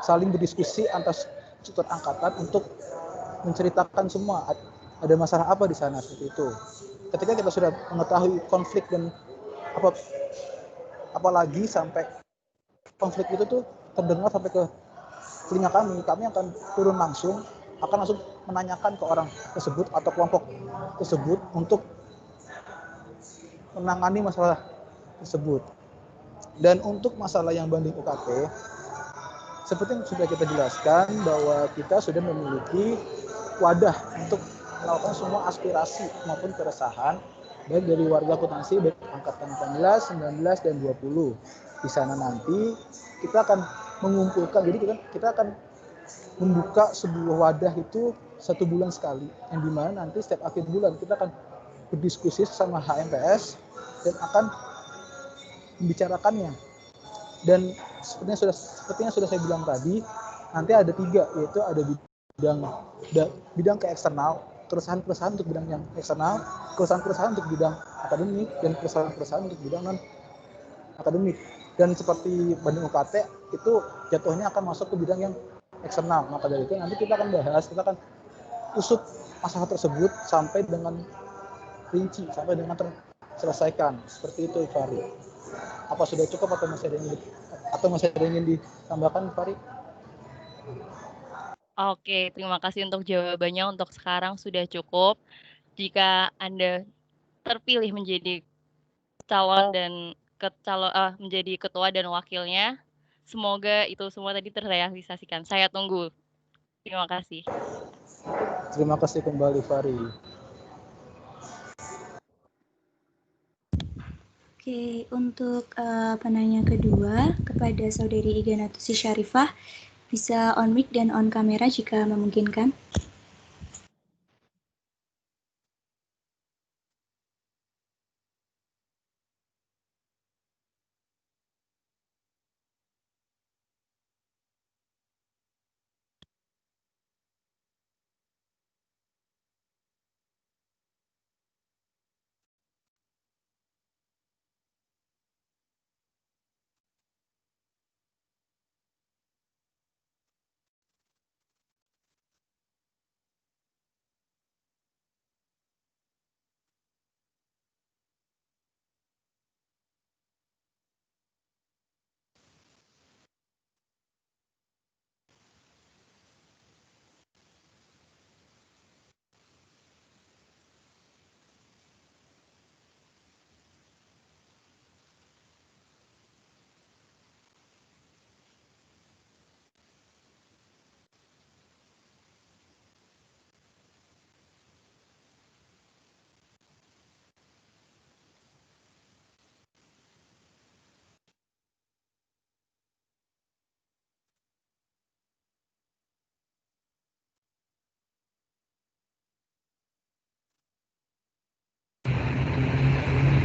saling berdiskusi antar struktur angkatan untuk menceritakan semua ada masalah apa di sana seperti itu. Ketika kita sudah mengetahui konflik dan apalagi sampai konflik itu tuh terdengar sampai ke telinga kami akan turun langsung, akan langsung menanyakan ke orang tersebut atau kelompok tersebut untuk menangani masalah tersebut. Dan untuk masalah yang banding UKT, seperti yang sudah kita jelaskan bahwa kita sudah memiliki wadah untuk melakukan semua aspirasi maupun keresahan baik dari warga akuntansi baik angkatan 18, 19 dan 20. Di sana nanti kita akan mengumpulkan, jadi kita akan membuka sebuah wadah itu 1 bulan sekali, yang dimana nanti setiap akhir bulan kita akan berdiskusi sama HMPS dan akan membicarakannya. Dan sepertinya sudah saya bilang tadi, nanti ada 3, yaitu ada bidang ke eksternal, keresahan-keresahan untuk bidang yang eksternal, keresahan-keresahan untuk bidang akademik, dan keresahan-keresahan untuk bidang non akademik. Dan seperti banding UKT itu jatuhnya akan masuk ke bidang yang eksternal. Maka dari itu nanti kita akan bahas, kita akan usut masalah tersebut sampai dengan rinci, sampai dengan terselesaikan. Seperti itu, Fari. Apa sudah cukup atau masih ada yang ingin ditambahkan, Fari? Oke, terima kasih untuk jawabannya. Untuk sekarang sudah cukup. Jika Anda terpilih menjadi calon dan menjadi ketua dan wakilnya, semoga itu semua tadi terrealisasikan. Saya tunggu. Terima kasih. Terima kasih kembali, Fari. Oke, untuk penanya kedua kepada Saudari Iga Natusi Syarifah, bisa on mic dan on kamera jika memungkinkan.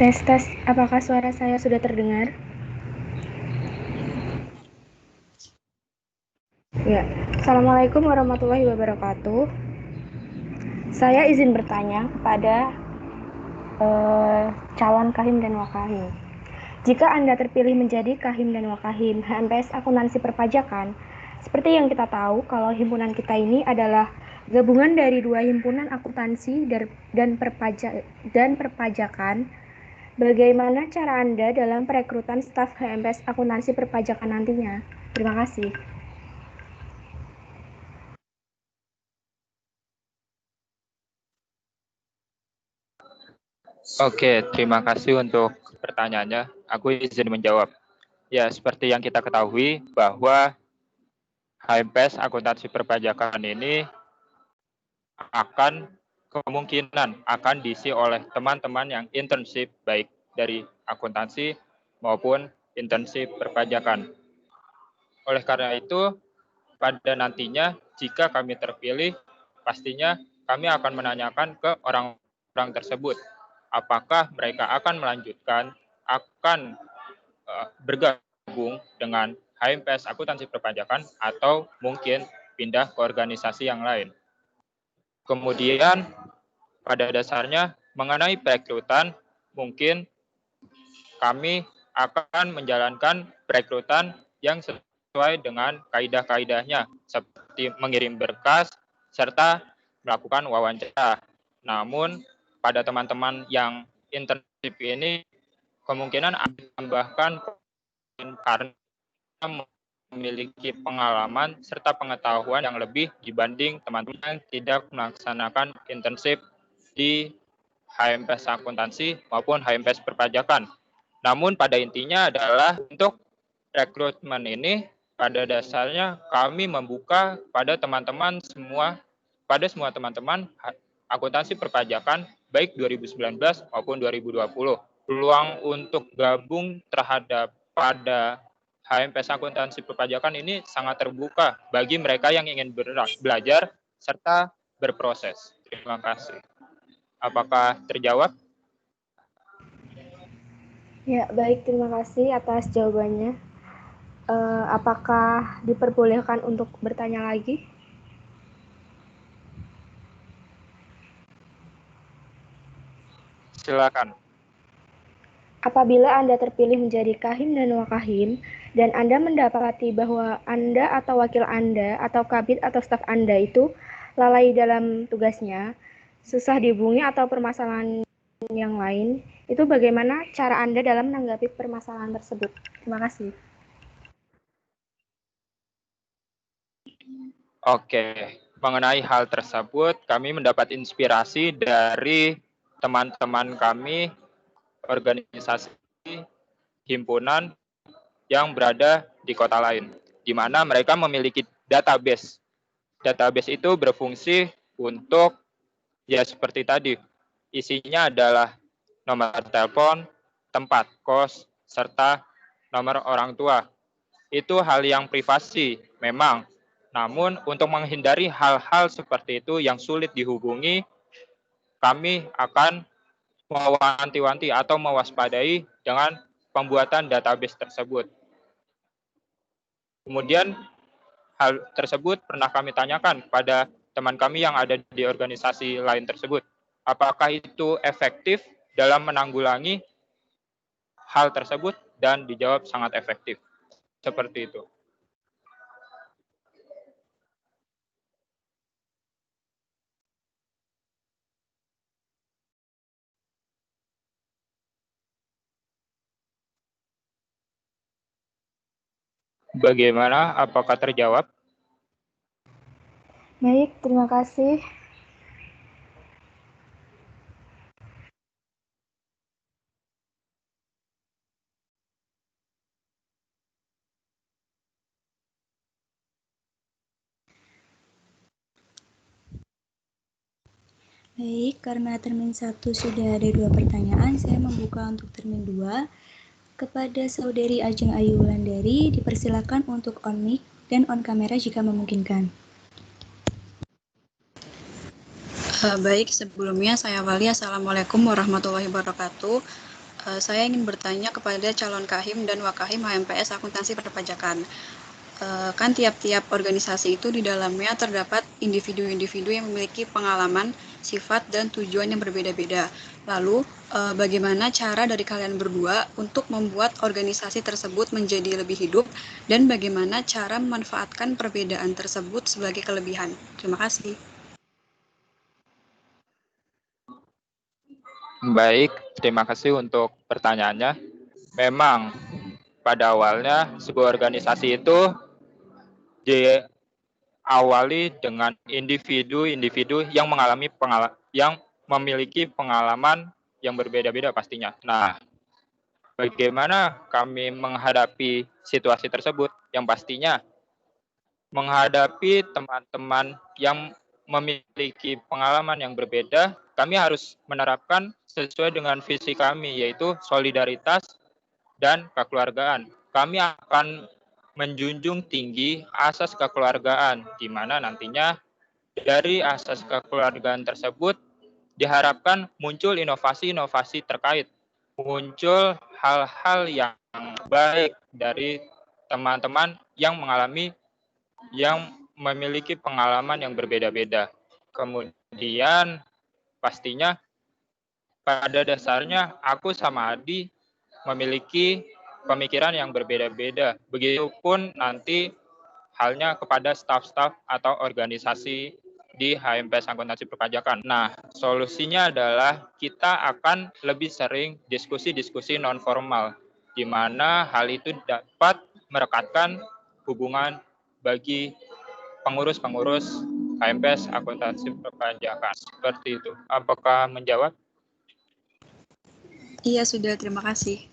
Tes, apakah suara saya sudah terdengar? Ya, Assalamualaikum warahmatullahi wabarakatuh. Saya izin bertanya kepada calon Kahim dan Wakahim. Jika Anda terpilih menjadi Kahim dan Wakahim HMPS Akuntansi Perpajakan, seperti yang kita tahu kalau himpunan kita ini adalah gabungan dari 2 himpunan akuntansi dan perpajakan. Bagaimana cara Anda dalam perekrutan staf HMPS Akuntansi Perpajakan nantinya? Terima kasih. Oke, terima kasih untuk pertanyaannya. Aku izin menjawab. Ya, seperti yang kita ketahui bahwa HMPS Akuntansi Perpajakan ini kemungkinan akan diisi oleh teman-teman yang internship baik dari akuntansi maupun internship perpajakan. Oleh karena itu, pada nantinya jika kami terpilih, pastinya kami akan menanyakan ke orang-orang tersebut apakah mereka akan melanjutkan, akan bergabung dengan HMPS Akuntansi Perpajakan atau mungkin pindah ke organisasi yang lain. Kemudian pada dasarnya mengenai perekrutan, mungkin kami akan menjalankan perekrutan yang sesuai dengan kaidah-kaidahnya, seperti mengirim berkas serta melakukan wawancara. Namun pada teman-teman yang internship ini kemungkinan akan ditambahkan karena memiliki pengalaman serta pengetahuan yang lebih dibanding teman-teman yang tidak melaksanakan internship di HMPS Akuntansi maupun HMPS Perpajakan. Namun pada intinya adalah untuk rekrutmen ini pada dasarnya kami membuka pada teman-teman semua, pada semua teman-teman akuntansi perpajakan baik 2019 maupun 2020. Peluang untuk gabung terhadap pada HMPS akuntansi perpajakan ini sangat terbuka bagi mereka yang ingin belajar serta berproses. Terima kasih. Apakah terjawab? Ya, baik, terima kasih atas jawabannya. Apakah diperbolehkan untuk bertanya lagi? Silakan. Apabila Anda terpilih menjadi Kahim dan Wakahim, dan Anda mendapati bahwa Anda atau wakil Anda atau kabid atau staf Anda itu lalai dalam tugasnya, susah dihubungi atau permasalahan yang lain, itu bagaimana cara Anda dalam menanggapi permasalahan tersebut? Terima kasih. Oke, mengenai hal tersebut, kami mendapat inspirasi dari teman-teman kami, organisasi, himpunan yang berada di kota lain, di mana mereka memiliki database. Database itu berfungsi untuk, ya seperti tadi, isinya adalah nomor telepon, tempat kos, serta nomor orang tua. Itu hal yang privasi, memang. Namun, untuk menghindari hal-hal seperti itu yang sulit dihubungi, kami akan mewanti-wanti atau mewaspadai dengan pembuatan database tersebut. Kemudian, hal tersebut pernah kami tanyakan pada teman kami yang ada di organisasi lain tersebut. Apakah itu efektif dalam menanggulangi hal tersebut? Dan dijawab sangat efektif. Seperti itu. Bagaimana? Apakah terjawab? Baik, terima kasih. Baik, karena termin 1 sudah ada 2 pertanyaan, saya membuka untuk termin 2. Kepada Saudari Ajeng Ayu Wulandari, dipersilakan untuk on mic dan on kamera jika memungkinkan. Baik, sebelumnya saya awali. Assalamualaikum warahmatullahi wabarakatuh. Saya ingin bertanya kepada calon Kahim dan Wakahim HMPS Akuntansi Perpajakan. Kan tiap-tiap organisasi itu di dalamnya terdapat individu-individu yang memiliki pengalaman, sifat, dan tujuan yang berbeda-beda. Lalu, bagaimana cara dari kalian berdua untuk membuat organisasi tersebut menjadi lebih hidup, dan bagaimana cara memanfaatkan perbedaan tersebut sebagai kelebihan? Terima kasih. Baik, terima kasih untuk pertanyaannya. Memang pada awalnya sebuah organisasi itu diawali dengan individu-individu yang memiliki pengalaman yang berbeda-beda pastinya. Nah, bagaimana kami menghadapi situasi tersebut? Yang pastinya menghadapi teman-teman yang memiliki pengalaman yang berbeda, kami harus menerapkan sesuai dengan visi kami, yaitu solidaritas dan kekeluargaan. Kami akan menjunjung tinggi asas kekeluargaan, di mana nantinya dari asas kekeluargaan tersebut diharapkan muncul inovasi-inovasi terkait, muncul hal-hal yang baik dari teman-teman yang memiliki pengalaman yang berbeda-beda. Kemudian pastinya pada dasarnya aku sama Adi memiliki pemikiran yang berbeda-beda. Begitupun nanti halnya kepada staf-staf atau organisasi di HMPS Akuntansi Perpajakan. Nah, solusinya adalah kita akan lebih sering diskusi-diskusi non-formal, di mana hal itu dapat merekatkan hubungan bagi pengurus-pengurus HMPS Akuntansi Perpajakan. Seperti itu. Apakah menjawab? Iya, sudah. Terima kasih.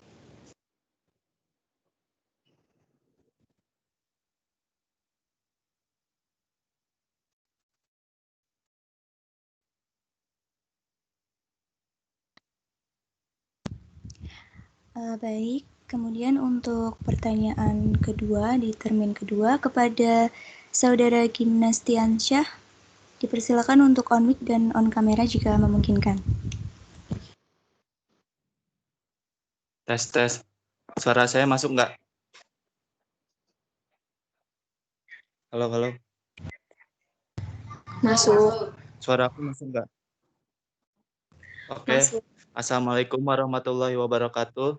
Baik, kemudian untuk pertanyaan kedua di termin kedua kepada Saudara Gimnastiansyah, dipersilakan untuk on mic dan on kamera jika memungkinkan. Tes. Suara saya masuk nggak? Halo. Masuk. Suara aku masuk nggak? Oke. Masuk. Assalamualaikum warahmatullahi wabarakatuh.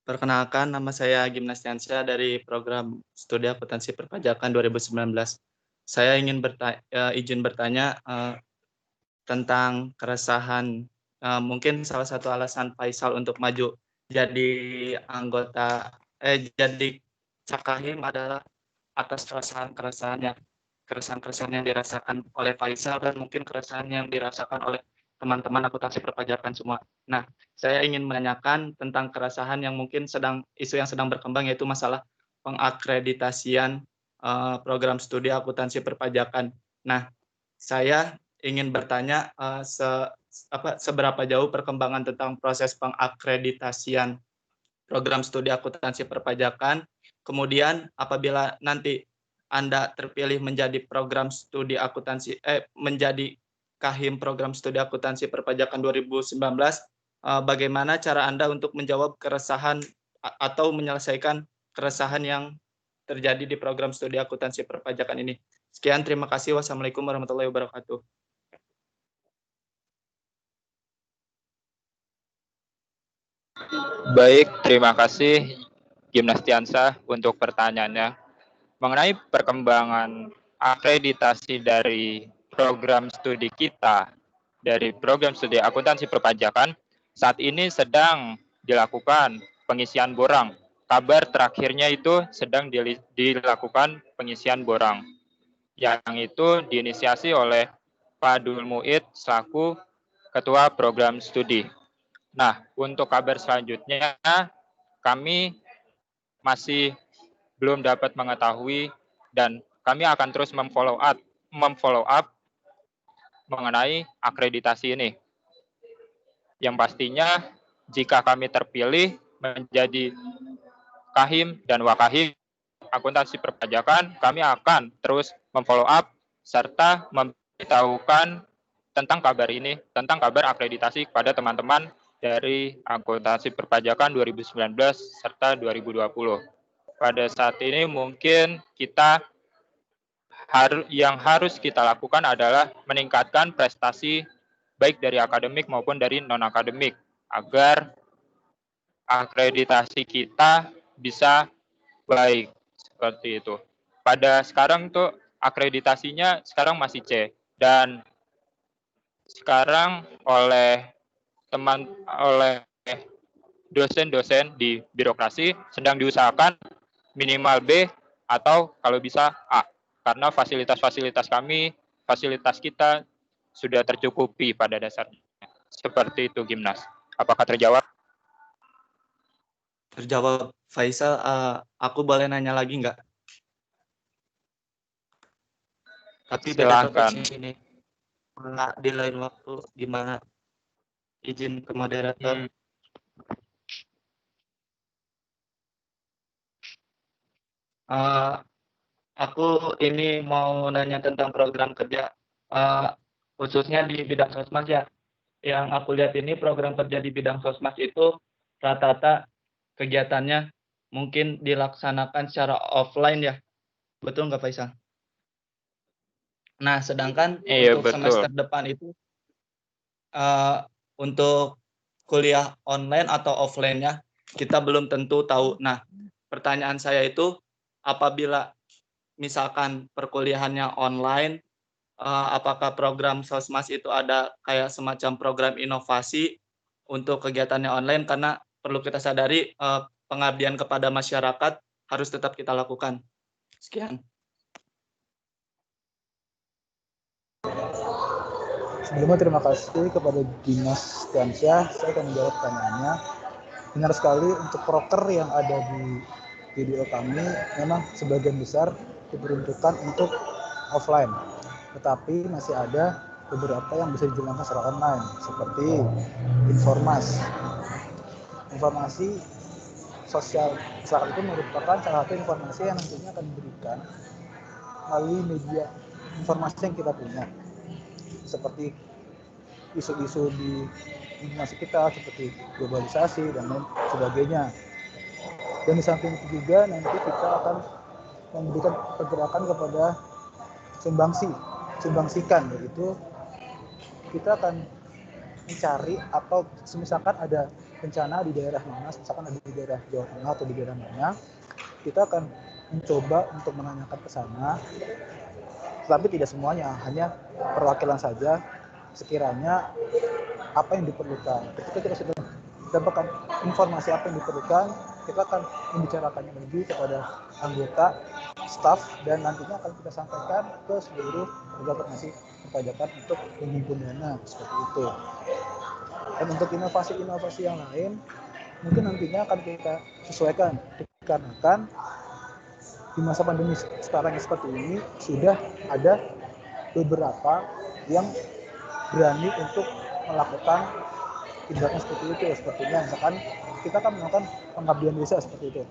Perkenalkan, nama saya Gimnastiansyah dari program Studi Akuntansi Perpajakan 2019. Saya izin bertanya tentang keresahan, mungkin salah satu alasan Faisal untuk maju jadi jadi Cakahim adalah atas keresahan yang dirasakan oleh Faisal dan mungkin keresahan yang dirasakan oleh teman-teman akuntansi perpajakan semua. Nah, saya ingin menanyakan tentang keresahan yang mungkin isu yang sedang berkembang, yaitu masalah pengakreditasian program studi akuntansi perpajakan. Nah, saya ingin bertanya seberapa jauh perkembangan tentang proses pengakreditasian program studi akuntansi perpajakan. Kemudian apabila nanti Anda terpilih menjadi menjadi Kahim program studi akuntansi perpajakan 2019, bagaimana cara Anda untuk menjawab keresahan atau menyelesaikan keresahan yang terjadi di program studi akuntansi perpajakan ini. Sekian, terima kasih. Wassalamualaikum warahmatullahi wabarakatuh. Baik, terima kasih Gimnastiansyah untuk pertanyaannya. Mengenai perkembangan akreditasi dari program studi kita, dari program studi akuntansi perpajakan, saat ini sedang dilakukan pengisian borang. Kabar terakhirnya itu sedang dilakukan pengisian borang, yang itu diinisiasi oleh Pak Dul Muid selaku Ketua Program Studi. Nah, untuk kabar selanjutnya, kami masih belum dapat mengetahui dan kami akan terus memfollow up mengenai akreditasi ini. Yang pastinya, jika kami terpilih menjadi Kahim dan Wakahim akuntansi perpajakan, kami akan terus memfollow up serta memberitahukan tentang kabar ini, tentang kabar akreditasi kepada teman-teman dari akuntansi perpajakan 2019 serta 2020. Pada saat ini mungkin yang harus kita lakukan adalah meningkatkan prestasi baik dari akademik maupun dari non-akademik agar akreditasi kita bisa baik, seperti itu. Pada sekarang tuh akreditasinya sekarang masih C, dan sekarang oleh dosen-dosen di birokrasi sedang diusahakan minimal B atau kalau bisa A, karena fasilitas kita sudah tercukupi pada dasarnya. Seperti itu, Gimnas. Apakah terjawab? Terjawab. Faisal, aku boleh nanya lagi nggak? Tapi silakan. Ini di lain waktu, gimana? Izin ke moderator. Aku ini mau nanya tentang program kerja, khususnya di bidang sosmas ya. Yang aku lihat ini program kerja di bidang sosmas itu rata-rata kegiatannya mungkin dilaksanakan secara offline ya. Betul nggak, Faisal? Nah, sedangkan untuk semester depan itu untuk kuliah online atau offline-nya kita belum tentu tahu. Nah, pertanyaan saya itu apabila misalkan perkuliahannya online, apakah program sosmas itu ada kayak semacam program inovasi untuk kegiatannya online, karena perlu kita sadari pengabdian kepada masyarakat harus tetap kita lakukan. Sekian. Sebelumnya terima kasih kepada Gimnastiansyah. Saya akan menjawab pertanyaannya. Benar sekali, untuk proker yang ada di video kami memang sebagian besar diperuntukkan untuk offline. Tetapi masih ada beberapa yang bisa dijalankan secara online seperti informasi sosial masyarakat itu merupakan salah satu informasi yang nantinya akan diberikan melalui media informasi yang kita punya, seperti isu-isu di informasi kita seperti globalisasi dan lain sebagainya. Dan di samping itu juga nanti kita akan memberikan pergerakan kepada sumbangsikan, yaitu kita akan mencari atau misalkan ada bencana di daerah mana, misalkan ada di daerah Jawa Tengah atau di daerah mana, kita akan mencoba untuk menanyakan ke sana, tapi tidak semuanya, hanya perwakilan saja sekiranya apa yang diperlukan. Ketika kita sudah mendapatkan informasi apa yang diperlukan, kita akan membicarakannya lebih kepada anggota, staf, dan nantinya akan kita sampaikan ke seluruh warga pengasih perpajakan untuk menghimpun dana seperti itu. Dan untuk inovasi-inovasi yang lain, mungkin nantinya akan kita sesuaikan, dikarenakan di masa pandemi sekarang seperti ini sudah ada beberapa yang berani untuk melakukan tindakan seperti itu. Sepertinya misalkan kita akan melakukan pengabdian desa seperti itu,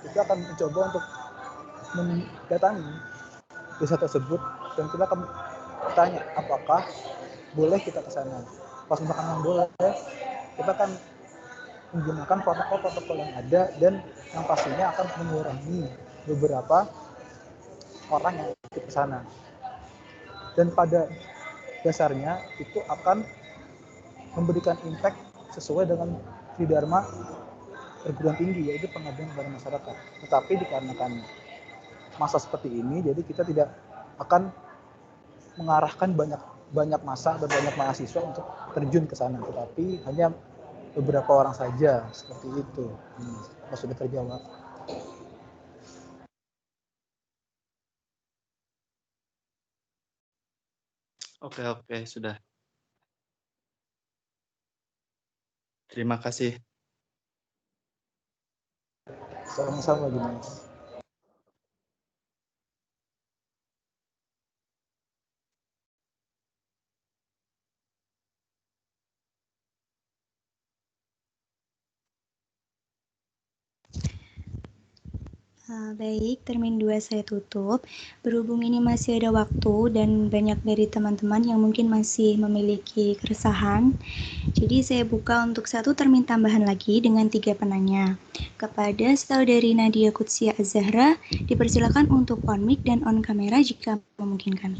kita akan mencoba untuk mendatangi desa tersebut dan kita akan bertanya apakah boleh kita ke sana. Pas misalkan yang boleh, kita akan menggunakan protokol-protokol yang ada dan yang pastinya akan mengurangi beberapa orang yang ikut ke sana. Dan pada dasarnya itu akan memberikan impact sesuai dengan tridharma perguruan tinggi, yaitu pengabdian kepada masyarakat. Tetapi dikarenakan masa seperti ini, jadi kita tidak akan mengarahkan banyak massa dan banyak mahasiswa untuk terjun ke sana, tetapi hanya beberapa orang saja seperti itu. Apa sudah terjawab? Oke, sudah. Terima kasih. Sama-sama, Dimas. Baik, termin 2 saya tutup. Berhubung ini masih ada waktu dan banyak dari teman-teman yang mungkin masih memiliki keresahan, jadi saya buka untuk satu termin tambahan lagi dengan 3 penanya. Kepada saudari Nadia Kutsia Az-Zahra, dipersilakan untuk on mic dan on kamera jika memungkinkan.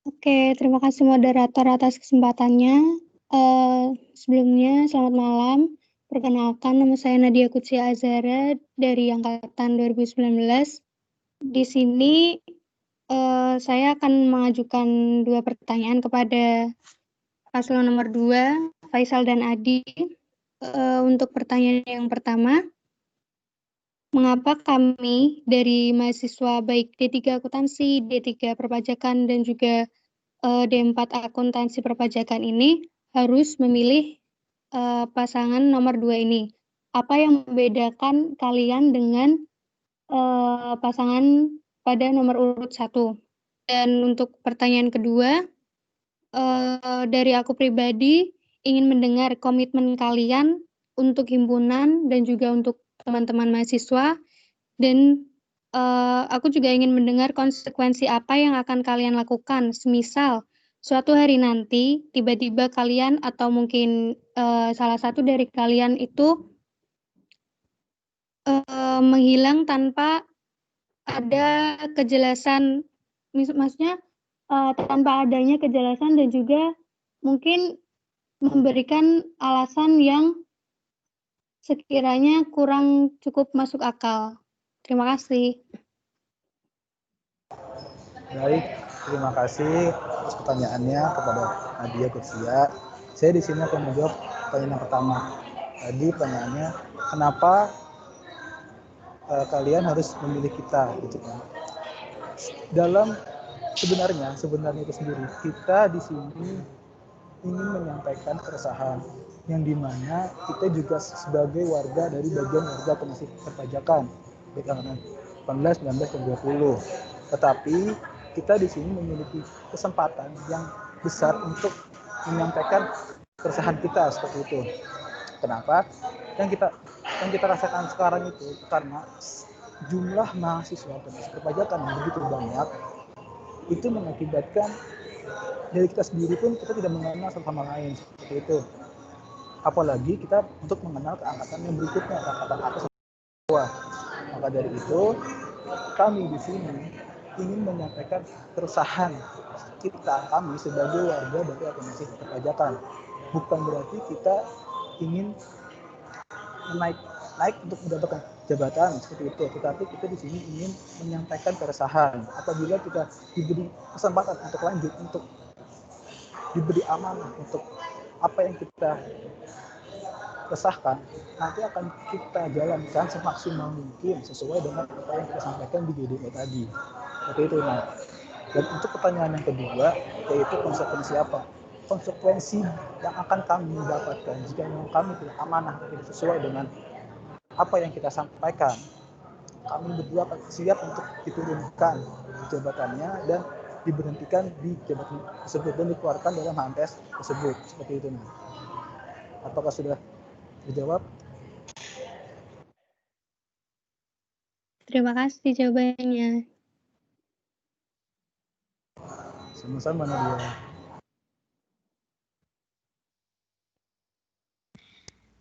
Oke, terima kasih moderator atas kesempatannya. Sebelumnya, selamat malam. Perkenalkan, nama saya Nadia Kutsia Az-Zahra dari Angkatan 2019. Di sini saya akan mengajukan 2 pertanyaan kepada paslon nomor 2, Faisal dan Adi. Untuk pertanyaan yang pertama, mengapa kami dari mahasiswa baik D3 Akuntansi, D3 Perpajakan, dan juga D4 Akuntansi Perpajakan ini harus memilih pasangan nomor 2 ini? Apa yang membedakan kalian dengan pasangan pada nomor urut 1? Dan untuk pertanyaan kedua, dari aku pribadi ingin mendengar komitmen kalian untuk himpunan dan juga untuk teman-teman mahasiswa, dan aku juga ingin mendengar konsekuensi apa yang akan kalian lakukan, semisal suatu hari nanti tiba-tiba kalian atau mungkin salah satu dari kalian itu menghilang tanpa ada kejelasan, maksudnya tanpa adanya kejelasan dan juga mungkin memberikan alasan yang sekiranya kurang cukup masuk akal. Terima kasih. Baik, terima kasih atas pertanyaannya kepada Nadia Kutsia. Saya di sini akan menjawab pertanyaan yang pertama. Tadi pertanyaannya, kenapa kalian harus memilih kita, gitu kan? Dalam sebenarnya itu sendiri, kita di sini ingin menyampaikan keresahan yang dimana kita juga sebagai warga dari bagian warga pengasih perpajakan baik angkatan 18, 19, dan 20. Tetapi kita di sini memiliki kesempatan yang besar untuk menyampaikan keresahan kita seperti itu. Kenapa? Yang kita rasakan sekarang itu karena jumlah mahasiswa otomatis perpajakan yang begitu banyak, itu mengakibatkan dari kita sendiri pun kita tidak mengenal satu sama lain seperti itu. Apalagi kita untuk mengenal keangkatan yang berikutnya, keangkatan atas dan bawah. Maka dari itu kami di sini ingin menyampaikan keresahan kami sebagai warga dari organisasi perpajakan. Bukan berarti kita ingin naik untuk mendapatkan jabatan seperti itu, tetapi kita di sini ingin menyampaikan keresahan. Apabila kita diberi kesempatan untuk lanjut, untuk diberi amanah untuk apa yang kita resahkan, nanti akan kita jalankan semaksimal mungkin sesuai dengan apa yang kita sampaikan di GDE tadi. Seperti itu. Nah, dan untuk pertanyaan yang kedua, yaitu konsekuensi apa? Konsekuensi yang akan kami dapatkan jika memang kami tidak amanah, tidak sesuai dengan apa yang kita sampaikan. Kami berdua siap untuk diturunkan jabatannya dan diberhentikan di jabatan tersebut dan dikeluarkan dalam HMPS tersebut. Seperti itu. Nah, apakah sudah dijawab? Terima kasih jawabannya. Sama-sama, Nadia.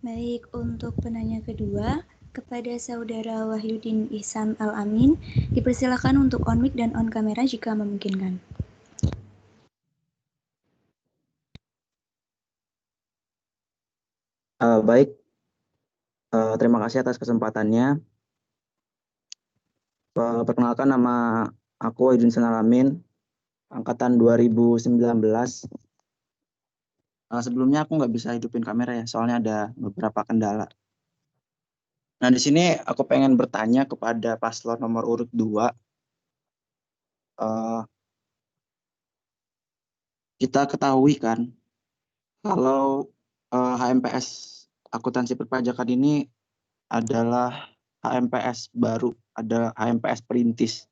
Baik, untuk penanya kedua, kepada Saudara Wahyudin Ihsan Al-Amin, dipersilakan untuk on mic dan on kamera jika memungkinkan. Baik, terima kasih atas kesempatannya. Perkenalkan, nama aku Wahyudin Ihsan Al-Amin, angkatan 2019. Sebelumnya aku nggak bisa hidupin kamera ya, soalnya ada beberapa kendala. Nah, di sini aku pengen bertanya kepada paslon nomor urut 2. Kita ketahui kan, kalau HMPS akuntansi perpajakan ini adalah HMPS baru, ada HMPS perintis,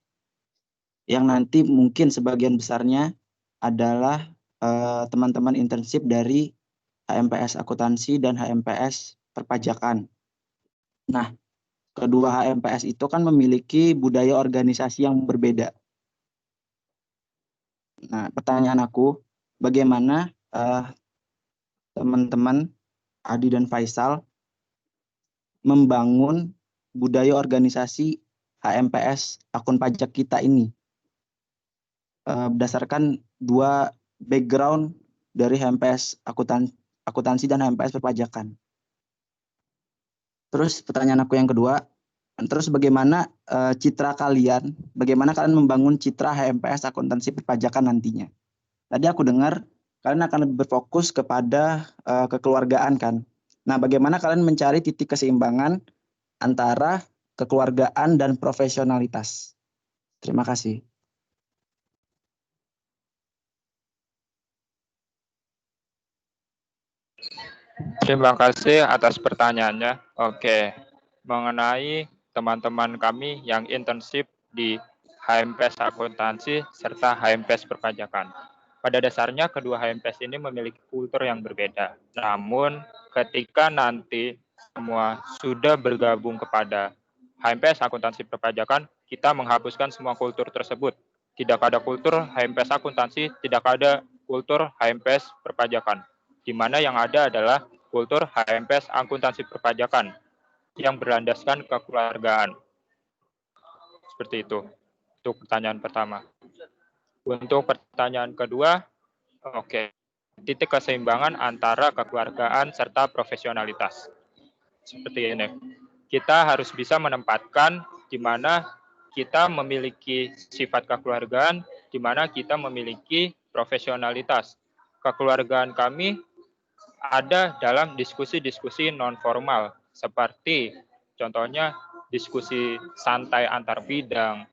yang nanti mungkin sebagian besarnya adalah teman-teman internship dari HMPS akuntansi dan HMPS perpajakan. Nah, kedua HMPS itu kan memiliki budaya organisasi yang berbeda. Nah, pertanyaan aku, bagaimana teman-teman Adi dan Faisal membangun budaya organisasi HMPS akun pajak kita ini berdasarkan dua background dari HMPS akuntansi dan HMPS perpajakan. Terus pertanyaan aku yang kedua, terus bagaimana citra kalian, bagaimana kalian membangun citra HMPS akuntansi perpajakan nantinya? Tadi aku dengar kalian akan berfokus kepada kekeluargaan kan. Nah, bagaimana kalian mencari titik keseimbangan antara kekeluargaan dan profesionalitas? Terima kasih. Terima kasih atas pertanyaannya. Oke, mengenai teman-teman kami yang internship di HMPS akuntansi serta HMPS perpajakan. Pada dasarnya kedua HMPS ini memiliki kultur yang berbeda. Namun ketika nanti semua sudah bergabung kepada HMPS akuntansi perpajakan, kita menghapuskan semua kultur tersebut. Tidak ada kultur HMPS akuntansi, tidak ada kultur HMPS perpajakan. Di mana yang ada adalah kultur HMPS akuntansi perpajakan yang berlandaskan kekeluargaan. Seperti itu. Untuk pertanyaan pertama. Untuk pertanyaan kedua, oke. Titik keseimbangan antara kekeluargaan serta profesionalitas. Seperti ini. Kita harus bisa menempatkan di mana kita memiliki sifat kekeluargaan, di mana kita memiliki profesionalitas. Kekeluargaan kami ada dalam diskusi-diskusi non-formal, seperti contohnya diskusi santai antar bidang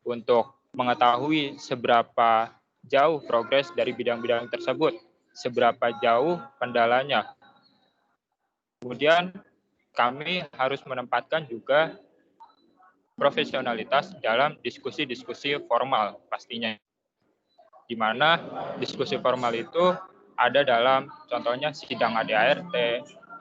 untuk mengetahui seberapa jauh progres dari bidang-bidang tersebut, seberapa jauh kendalanya. Kemudian kami harus menempatkan juga profesionalitas dalam diskusi-diskusi formal pastinya. Di mana diskusi formal itu ada dalam contohnya sidang ADART,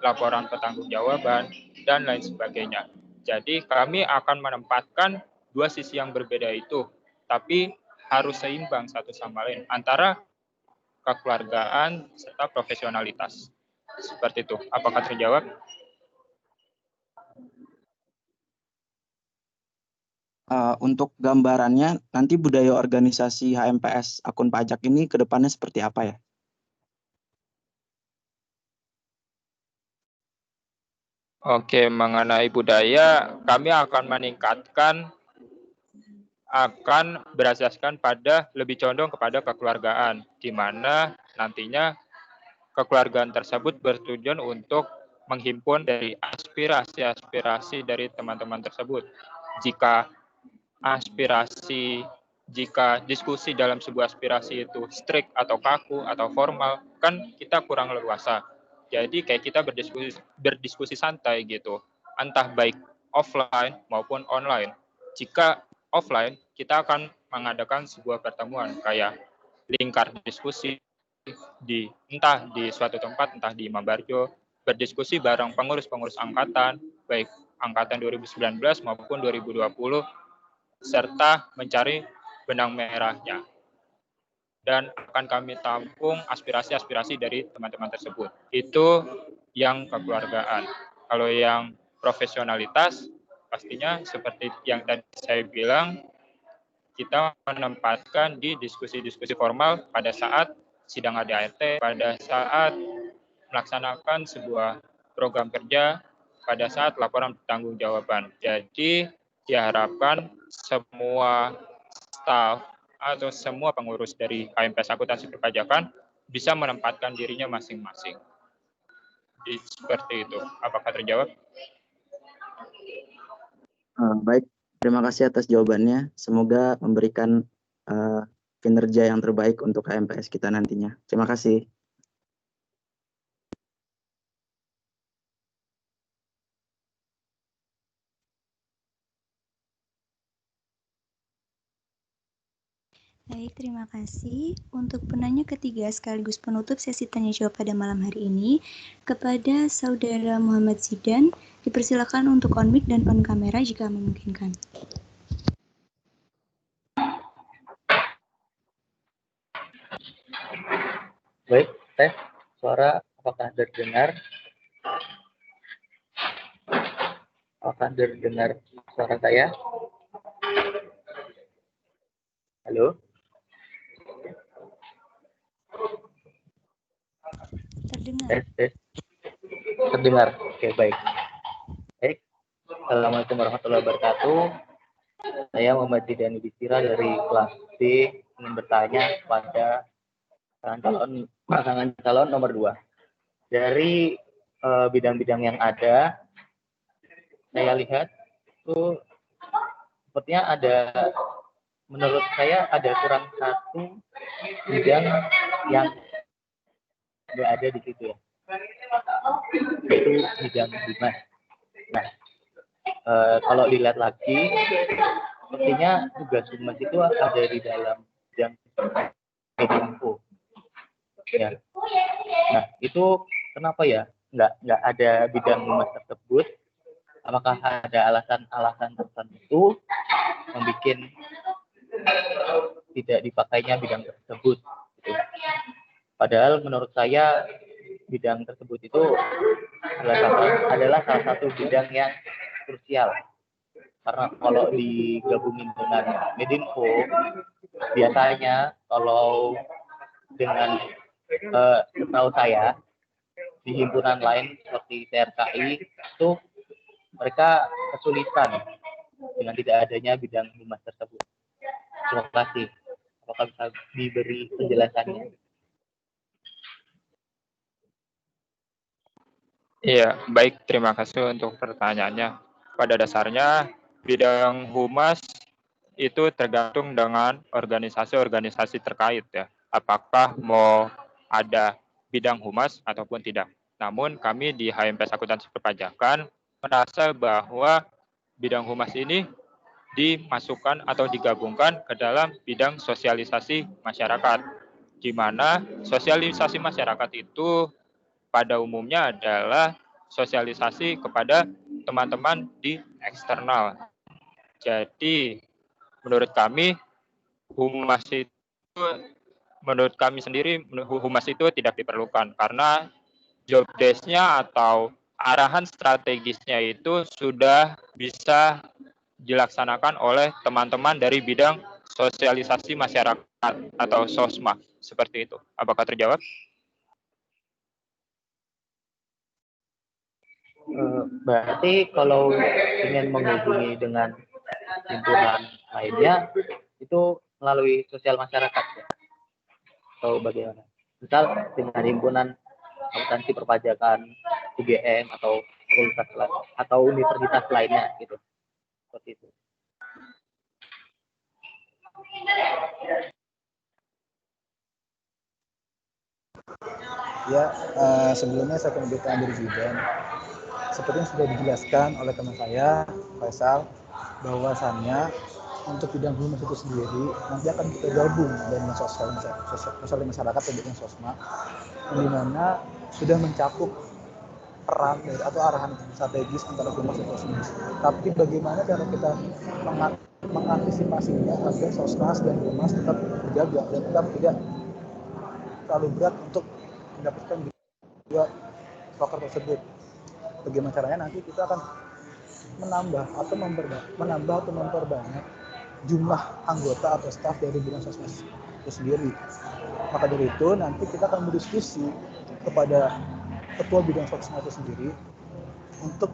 laporan pertanggungjawaban, dan lain sebagainya. Jadi kami akan menempatkan dua sisi yang berbeda itu, tapi harus seimbang satu sama lain antara kekeluargaan serta profesionalitas. Seperti itu. Apakah terjawab? Untuk gambarannya, nanti budaya organisasi HMPS akun pajak ini ke depannya seperti apa ya? Oke, mengenai budaya, kami akan meningkatkan, akan berasaskan pada lebih condong kepada kekeluargaan, di mana nantinya kekeluargaan tersebut bertujuan untuk menghimpun dari aspirasi-aspirasi dari teman-teman tersebut. Jika diskusi dalam sebuah aspirasi itu strict atau kaku atau formal, kan kita kurang leluasa. Jadi kayak kita berdiskusi santai gitu, entah baik offline maupun online. Jika offline, kita akan mengadakan sebuah pertemuan kayak lingkar diskusi entah di suatu tempat, entah di Mabarjo, berdiskusi bareng pengurus-pengurus angkatan, baik angkatan 2019 maupun 2020, serta mencari benang merahnya. Dan akan kami tampung aspirasi-aspirasi dari teman-teman tersebut. Itu yang kekeluargaan. Kalau yang profesionalitas, pastinya seperti yang tadi saya bilang, kita menempatkan di diskusi-diskusi formal pada saat sidang ADART, pada saat melaksanakan sebuah program kerja, pada saat laporan pertanggungjawaban. Jadi diharapkan semua staf atau semua pengurus dari HMPS Akuntansi Perpajakan bisa menempatkan dirinya masing-masing. Seperti itu. Apakah terjawab? Baik, terima kasih atas jawabannya. Semoga memberikan kinerja yang terbaik untuk HMPS kita nantinya. Terima kasih. Baik, terima kasih. Untuk penanya ketiga sekaligus penutup sesi tanya jawab pada malam hari ini, kepada Saudara Muhammad Zidan, dipersilakan untuk on mic dan on kamera jika memungkinkan. Baik, tes suara apakah terdengar? Apakah terdengar suara saya? Halo? Terdengar. Tes. Terdengar. Oke, baik. Baik. Assalamualaikum warahmatullahi wabarakatuh. Saya Muhammad Zidan Yudhistira dari kelas B ingin bertanya kepada pasangan calon nomor 2. Dari bidang-bidang yang ada, saya lihat itu sepertinya ada, menurut saya ada kurang satu bidang yang nggak ada di situ ya, yaitu bidang humas. Nah, kalau dilihat lagi, sepertinya tugas humas itu ada di dalam bidang info. Ya. Nah, itu kenapa ya nggak ada bidang humas tersebut? Apakah ada alasan-alasan tertentu yang bikin tidak dipakainya bidang tersebut? Gitu. Padahal menurut saya bidang tersebut itu adalah salah satu bidang yang krusial. Karena kalau digabungin dengan Medinfo, biasanya kalau dengan setahu saya di himpunan lain seperti TRKI itu mereka kesulitan dengan tidak adanya bidang humas tersebut. Terima kasih. Apakah bisa diberi penjelasannya? Iya, baik. Terima kasih untuk pertanyaannya. Pada dasarnya, bidang humas itu tergantung dengan organisasi-organisasi terkait ya. Apakah mau ada bidang humas ataupun tidak. Namun kami di HMPS Akuntansi Perpajakan merasa bahwa bidang humas ini dimasukkan atau digabungkan ke dalam bidang sosialisasi masyarakat, di mana sosialisasi masyarakat itu pada umumnya adalah sosialisasi kepada teman-teman di eksternal. Jadi menurut kami humas itu menurut kami sendiri humas itu tidak diperlukan karena job desk-nya atau arahan strategisnya itu sudah bisa dilaksanakan oleh teman-teman dari bidang sosialisasi masyarakat atau SOSMA seperti itu. Apakah terjawab? Berarti kalau ingin menghubungi dengan himpunan lainnya itu melalui sosial masyarakat ya? Atau bagaimana? Misal dengan himpunan akuntansi perpajakan UGM atau fakultas atau universitas lainnya gitu. Seperti itu. Ya, sebelumnya saya penelitian dari Zidan. Seperti yang sudah dijelaskan oleh teman saya, Faisal, bahwasannya untuk bidang humas itu sendiri nanti akan kita gabung dengan sosial masyarakat atau bidang sosma, di mana sudah mencakup peran dari atau arahan strategis antara humas dan sosmas. Tapi bagaimana cara kita mengantisipasinya agar sosmas dan humas tetap terjaga dan tetap tidak terlalu berat untuk mendapatkan dua proker tersebut. Bagaimana caranya nanti kita akan menambah atau memperbanyak jumlah anggota atau staf dari bidang sosmas itu sendiri. Maka dari itu nanti kita akan berdiskusi kepada ketua bidang sosmas itu sendiri untuk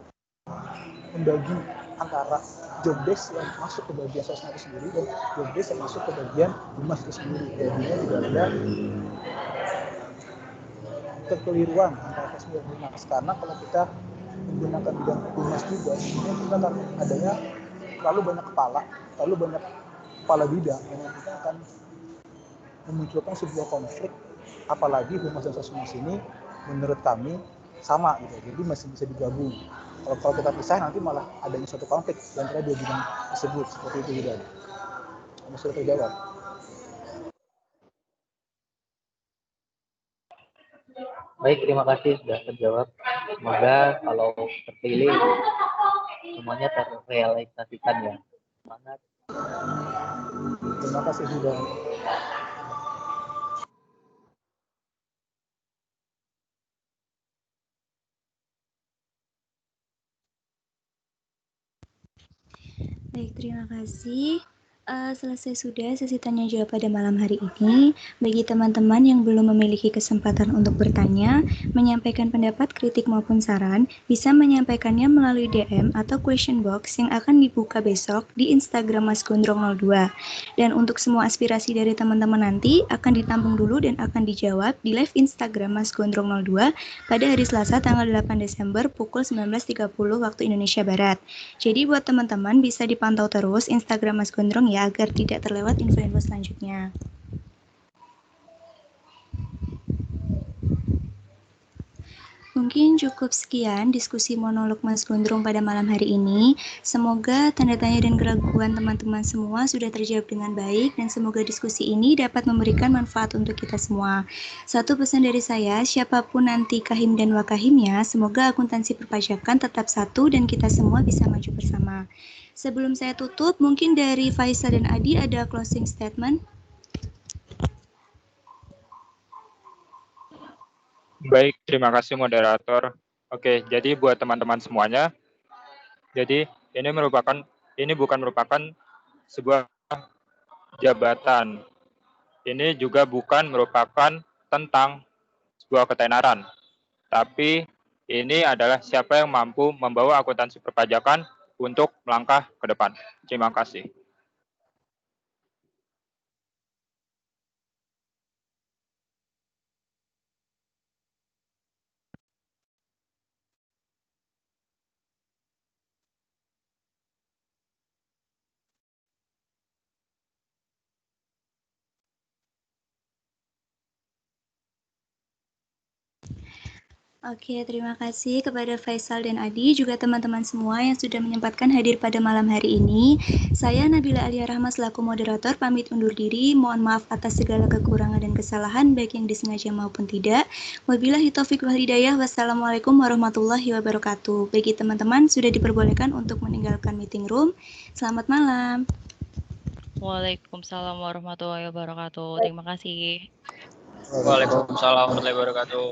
membagi antara job desk yang masuk ke bagian sosmas itu sendiri dan job desk yang masuk ke bagian humas itu sendiri. Jadinya tidak ada kekeliruan antara sosmas dan humas, karena kalau kita menggunakan bidang humas juga, sebenarnya kita akan adanya terlalu banyak kepala bidang yang nantinya akan memunculkan sebuah konflik, apalagi humas dan sosmas ini menurut kami sama gitu, jadi masih bisa digabung. Kalau kita pisah nanti malah adanya suatu konflik antara dua bidang tersebut, seperti itu juga. Sudah terjawab. Baik, terima kasih sudah terjawab. Semoga kalau terpilih semuanya terrealisasikan ya. Semangat. Terima kasih sudah. Baik, terima kasih. Selesai sudah sesi tanya jawab pada malam hari ini. Bagi teman-teman yang belum memiliki kesempatan untuk bertanya, menyampaikan pendapat, kritik maupun saran, bisa menyampaikannya melalui DM atau question box yang akan dibuka besok di Instagram Mas Gondrong 02. Dan untuk semua aspirasi dari teman-teman nanti akan ditampung dulu dan akan dijawab di live Instagram Mas Gondrong 02 pada hari Selasa tanggal 8 Desember pukul 19.30 waktu Indonesia Barat. Jadi buat teman-teman bisa dipantau terus Instagram Mas Gondrong ya, agar tidak terlewat info-info selanjutnya. Mungkin cukup sekian diskusi monolog Mas Gondrong pada malam hari ini. Semoga tanda tanya dan keraguan teman-teman semua sudah terjawab dengan baik dan semoga diskusi ini dapat memberikan manfaat untuk kita semua. Satu pesan dari saya, siapapun nanti kahim dan wakahimnya, semoga akuntansi perpajakan tetap satu dan kita semua bisa maju bersama. Sebelum saya tutup, mungkin dari Faisal dan Adi ada closing statement. Baik, terima kasih moderator. Oke, jadi buat teman-teman semuanya, jadi ini bukan merupakan sebuah jabatan. Ini juga bukan merupakan tentang sebuah ketenaran. Tapi ini adalah siapa yang mampu membawa akuntansi perpajakan untuk melangkah ke depan. Terima kasih. Oke, terima kasih kepada Faisal dan Adi, juga teman-teman semua yang sudah menyempatkan hadir pada malam hari ini. Saya Nabila Alia Rahma selaku moderator pamit undur diri. Mohon maaf atas segala kekurangan dan kesalahan, baik yang disengaja maupun tidak. Wabillahi taufiq wal hidayah. Wassalamualaikum warahmatullahi wabarakatuh. Bagi teman-teman sudah diperbolehkan untuk meninggalkan meeting room. Selamat malam. Waalaikumsalam warahmatullahi wabarakatuh. Terima kasih. Waalaikumsalam warahmatullahi wabarakatuh.